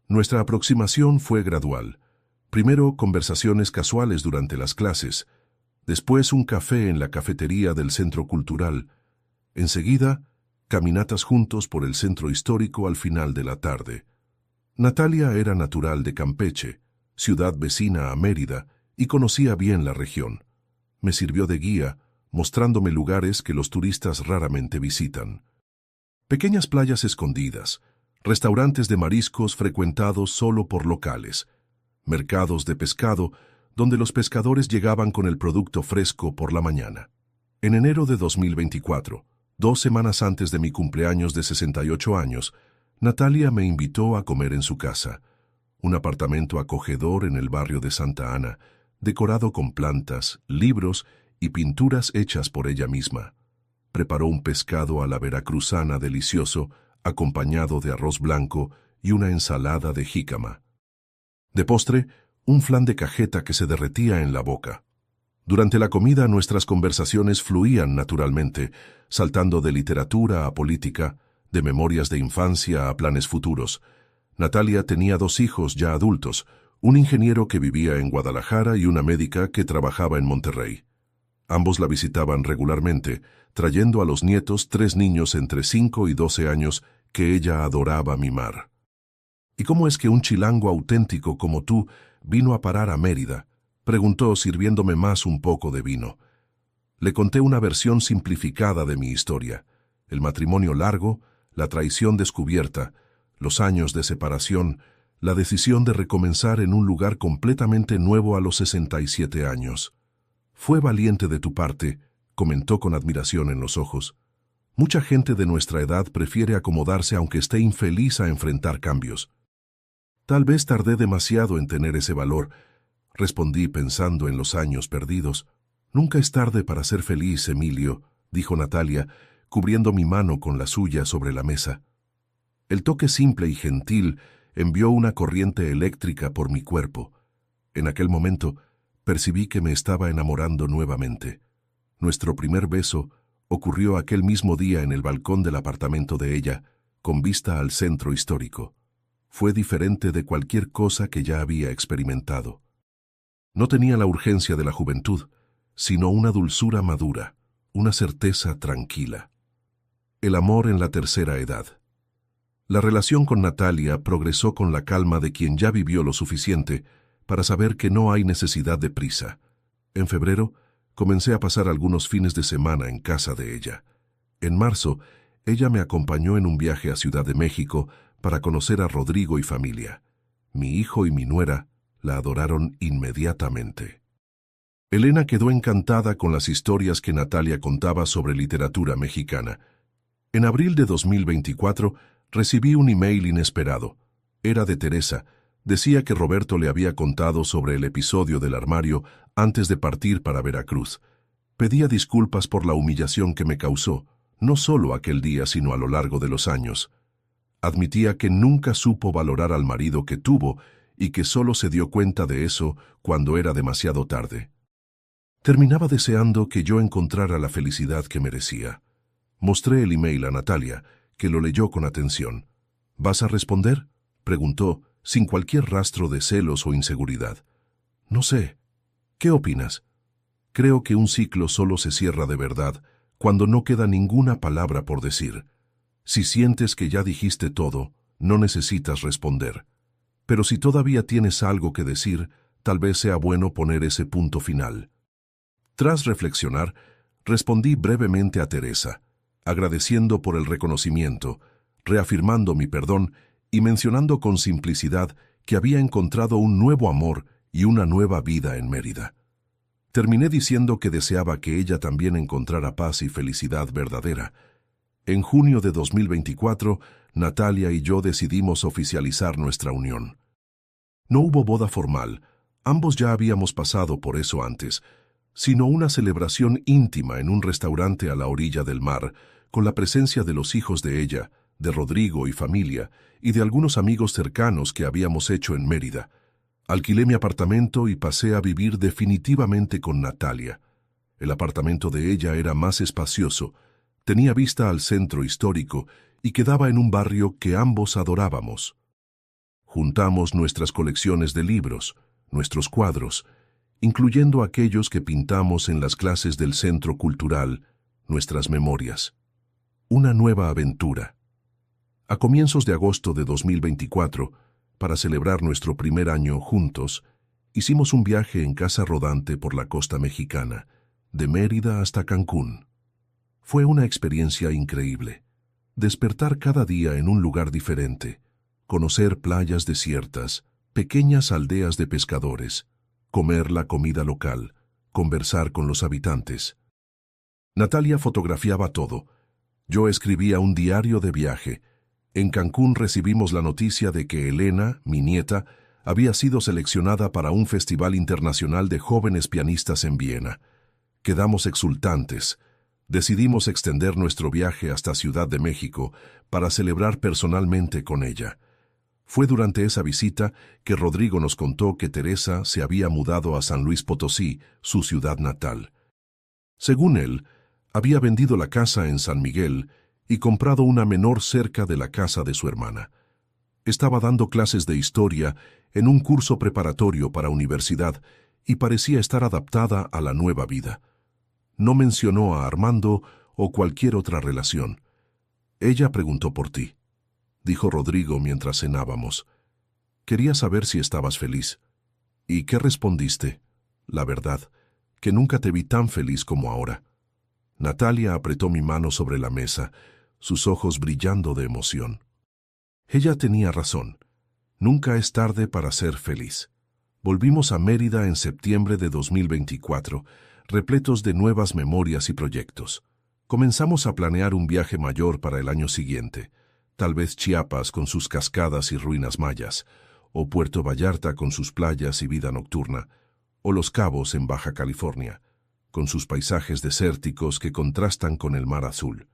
Nuestra aproximación fue gradual. Primero conversaciones casuales durante las clases, después un café en la cafetería del Centro Cultural. Enseguida, caminatas juntos por el centro histórico al final de la tarde. Natalia era natural de Campeche, ciudad vecina a Mérida, y conocía bien la región. Me sirvió de guía, mostrándome lugares que los turistas raramente visitan. Pequeñas playas escondidas, restaurantes de mariscos frecuentados solo por locales, mercados de pescado, donde los pescadores llegaban con el producto fresco por la mañana. En enero de 2024, 2 semanas antes de mi cumpleaños de 68 años, Natalia me invitó a comer en su casa, un apartamento acogedor en el barrio de Santa Ana, decorado con plantas, libros y pinturas hechas por ella misma. Preparó un pescado a la veracruzana delicioso, acompañado de arroz blanco y una ensalada de jícama. De postre, un flan de cajeta que se derretía en la boca. Durante la comida nuestras conversaciones fluían naturalmente, saltando de literatura a política, de memorias de infancia a planes futuros. Natalia tenía 2 hijos ya adultos, un ingeniero que vivía en Guadalajara y una médica que trabajaba en Monterrey. Ambos la visitaban regularmente, trayendo a los nietos 3 niños entre 5 y 12 años que ella adoraba mimar. ¿Y cómo es que un chilango auténtico como tú vino a parar a Mérida?, preguntó sirviéndome más un poco de vino. Le conté una versión simplificada de mi historia, el matrimonio largo, la traición descubierta, los años de separación, la decisión de recomenzar en un lugar completamente nuevo a los 67 años. Fue valiente de tu parte, comentó con admiración en los ojos. Mucha gente de nuestra edad prefiere acomodarse aunque esté infeliz a enfrentar cambios. Tal vez tardé demasiado en tener ese valor, respondí pensando en los años perdidos. Nunca es tarde para ser feliz, Emilio, dijo Natalia, cubriendo mi mano con la suya sobre la mesa. El toque simple y gentil envió una corriente eléctrica por mi cuerpo. En aquel momento, percibí que me estaba enamorando nuevamente. Nuestro primer beso ocurrió aquel mismo día en el balcón del apartamento de ella, con vista al centro histórico. Fue diferente de cualquier cosa que ya había experimentado. No tenía la urgencia de la juventud, sino una dulzura madura, una certeza tranquila. El amor en la tercera edad. La relación con Natalia progresó con la calma de quien ya vivió lo suficiente para saber que no hay necesidad de prisa. En febrero, comencé a pasar algunos fines de semana en casa de ella. En marzo, ella me acompañó en un viaje a Ciudad de México para conocer a Rodrigo y familia. Mi hijo y mi nuera la adoraron inmediatamente. Elena quedó encantada con las historias que Natalia contaba sobre literatura mexicana. En abril de 2024 recibí un email inesperado. Era de Teresa. Decía que Roberto le había contado sobre el episodio del armario antes de partir para Veracruz. Pedía disculpas por la humillación que me causó, no solo aquel día sino a lo largo de los años. Admitía que nunca supo valorar al marido que tuvo y que solo se dio cuenta de eso cuando era demasiado tarde. Terminaba deseando que yo encontrara la felicidad que merecía. Mostré el email a Natalia, que lo leyó con atención. ¿Vas a responder?, preguntó, sin cualquier rastro de celos o inseguridad. No sé. ¿Qué opinas? Creo que un ciclo solo se cierra de verdad cuando no queda ninguna palabra por decir. Si sientes que ya dijiste todo, no necesitas responder. Pero si todavía tienes algo que decir, tal vez sea bueno poner ese punto final. Tras reflexionar, respondí brevemente a Teresa, agradeciendo por el reconocimiento, reafirmando mi perdón y mencionando con simplicidad que había encontrado un nuevo amor y una nueva vida en Mérida. Terminé diciendo que deseaba que ella también encontrara paz y felicidad verdadera. En junio de 2024, Natalia y yo decidimos oficializar nuestra unión. No hubo boda formal, ambos ya habíamos pasado por eso antes, sino una celebración íntima en un restaurante a la orilla del mar, con la presencia de los hijos de ella, de Rodrigo y familia, y de algunos amigos cercanos que habíamos hecho en Mérida. Alquilé mi apartamento y pasé a vivir definitivamente con Natalia. El apartamento de ella era más espacioso, tenía vista al centro histórico y quedaba en un barrio que ambos adorábamos. Juntamos nuestras colecciones de libros, nuestros cuadros, incluyendo aquellos que pintamos en las clases del centro cultural, nuestras memorias. Una nueva aventura. A comienzos de agosto de 2024, para celebrar nuestro primer año juntos, hicimos un viaje en casa rodante por la costa mexicana, de Mérida hasta Cancún. Fue una experiencia increíble. Despertar cada día en un lugar diferente, conocer playas desiertas, pequeñas aldeas de pescadores, comer la comida local, conversar con los habitantes. Natalia fotografiaba todo. Yo escribía un diario de viaje. En Cancún recibimos la noticia de que Elena, mi nieta, había sido seleccionada para un festival internacional de jóvenes pianistas en Viena. Quedamos exultantes. Decidimos extender nuestro viaje hasta Ciudad de México para celebrar personalmente con ella. Fue durante esa visita que Rodrigo nos contó que Teresa se había mudado a San Luis Potosí, su ciudad natal. Según él, había vendido la casa en San Miguel y comprado una menor cerca de la casa de su hermana. Estaba dando clases de historia en un curso preparatorio para universidad y parecía estar adaptada a la nueva vida. No mencionó a Armando o cualquier otra relación. Ella preguntó por ti, dijo Rodrigo mientras cenábamos. Quería saber si estabas feliz. ¿Y qué respondiste? La verdad, que nunca te vi tan feliz como ahora. Natalia apretó mi mano sobre la mesa, sus ojos brillando de emoción. Ella tenía razón. Nunca es tarde para ser feliz. Volvimos a Mérida en septiembre de 2024, repletos de nuevas memorias y proyectos. Comenzamos a planear un viaje mayor para el año siguiente, tal vez Chiapas con sus cascadas y ruinas mayas, o Puerto Vallarta con sus playas y vida nocturna, o Los Cabos en Baja California, con sus paisajes desérticos que contrastan con el mar azul.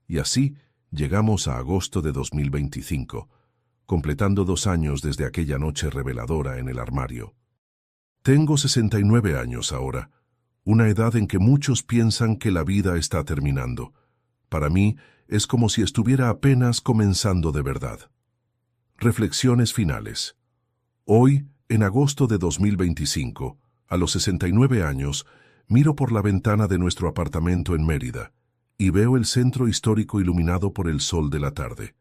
Y así llegamos a agosto de 2025, completando 2 años desde aquella noche reveladora en el armario. Tengo 69 años ahora, una edad en que muchos piensan que la vida está terminando. Para mí es como si estuviera apenas comenzando de verdad. Reflexiones finales. Hoy, en agosto de 2025, a los 69 años, miro por la ventana de nuestro apartamento en Mérida y veo el centro histórico iluminado por el sol de la tarde.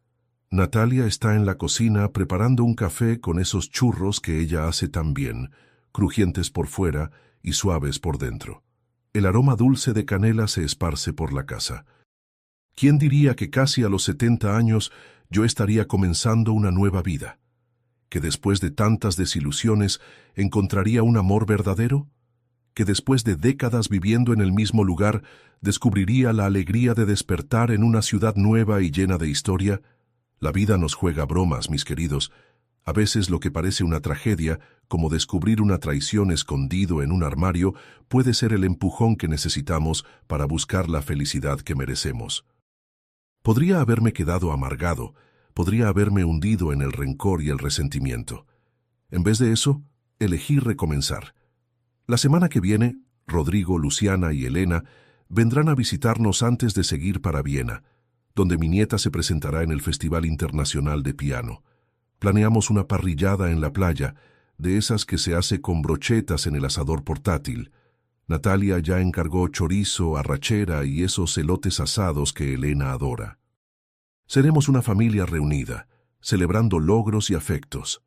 Natalia está en la cocina preparando un café con esos churros que ella hace tan bien, crujientes por fuera y suaves por dentro. El aroma dulce de canela se esparce por la casa. ¿Quién diría que casi a los 70 años yo estaría comenzando una nueva vida? ¿Que después de tantas desilusiones encontraría un amor verdadero? ¿Que después de décadas viviendo en el mismo lugar descubriría la alegría de despertar en una ciudad nueva y llena de historia? La vida nos juega bromas, mis queridos. A veces lo que parece una tragedia, como descubrir una traición escondido en un armario, puede ser el empujón que necesitamos para buscar la felicidad que merecemos. Podría haberme quedado amargado, podría haberme hundido en el rencor y el resentimiento. En vez de eso, elegí recomenzar. La semana que viene, Rodrigo, Luciana y Elena vendrán a visitarnos antes de seguir para Viena, donde mi nieta se presentará en el Festival Internacional de Piano. Planeamos una parrillada en la playa, de esas que se hace con brochetas en el asador portátil. Natalia ya encargó chorizo, arrachera y esos elotes asados que Elena adora. Seremos una familia reunida, celebrando logros y afectos.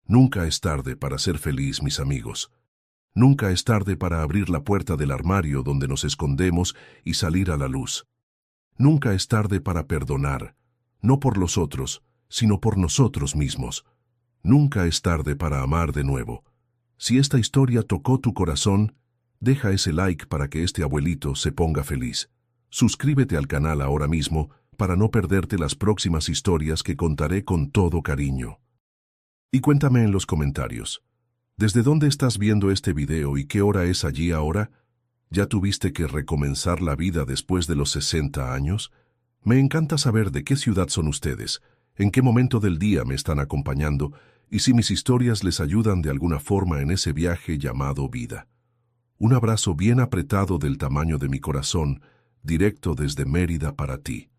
Nunca es tarde para ser feliz, mis amigos. Nunca es tarde para abrir la puerta del armario donde nos escondemos y salir a la luz. Nunca es tarde para perdonar, no por los otros, sino por nosotros mismos. Nunca es tarde para amar de nuevo. Si esta historia tocó tu corazón, deja ese like para que este abuelito se ponga feliz. Suscríbete al canal ahora mismo para no perderte las próximas historias que contaré con todo cariño. Y cuéntame en los comentarios, ¿desde dónde estás viendo este video y qué hora es allí ahora? ¿Ya tuviste que recomenzar la vida después de los 60 años? Me encanta saber de qué ciudad son ustedes, en qué momento del día me están acompañando y si mis historias les ayudan de alguna forma en ese viaje llamado vida. Un abrazo bien apretado del tamaño de mi corazón, directo desde Mérida para ti.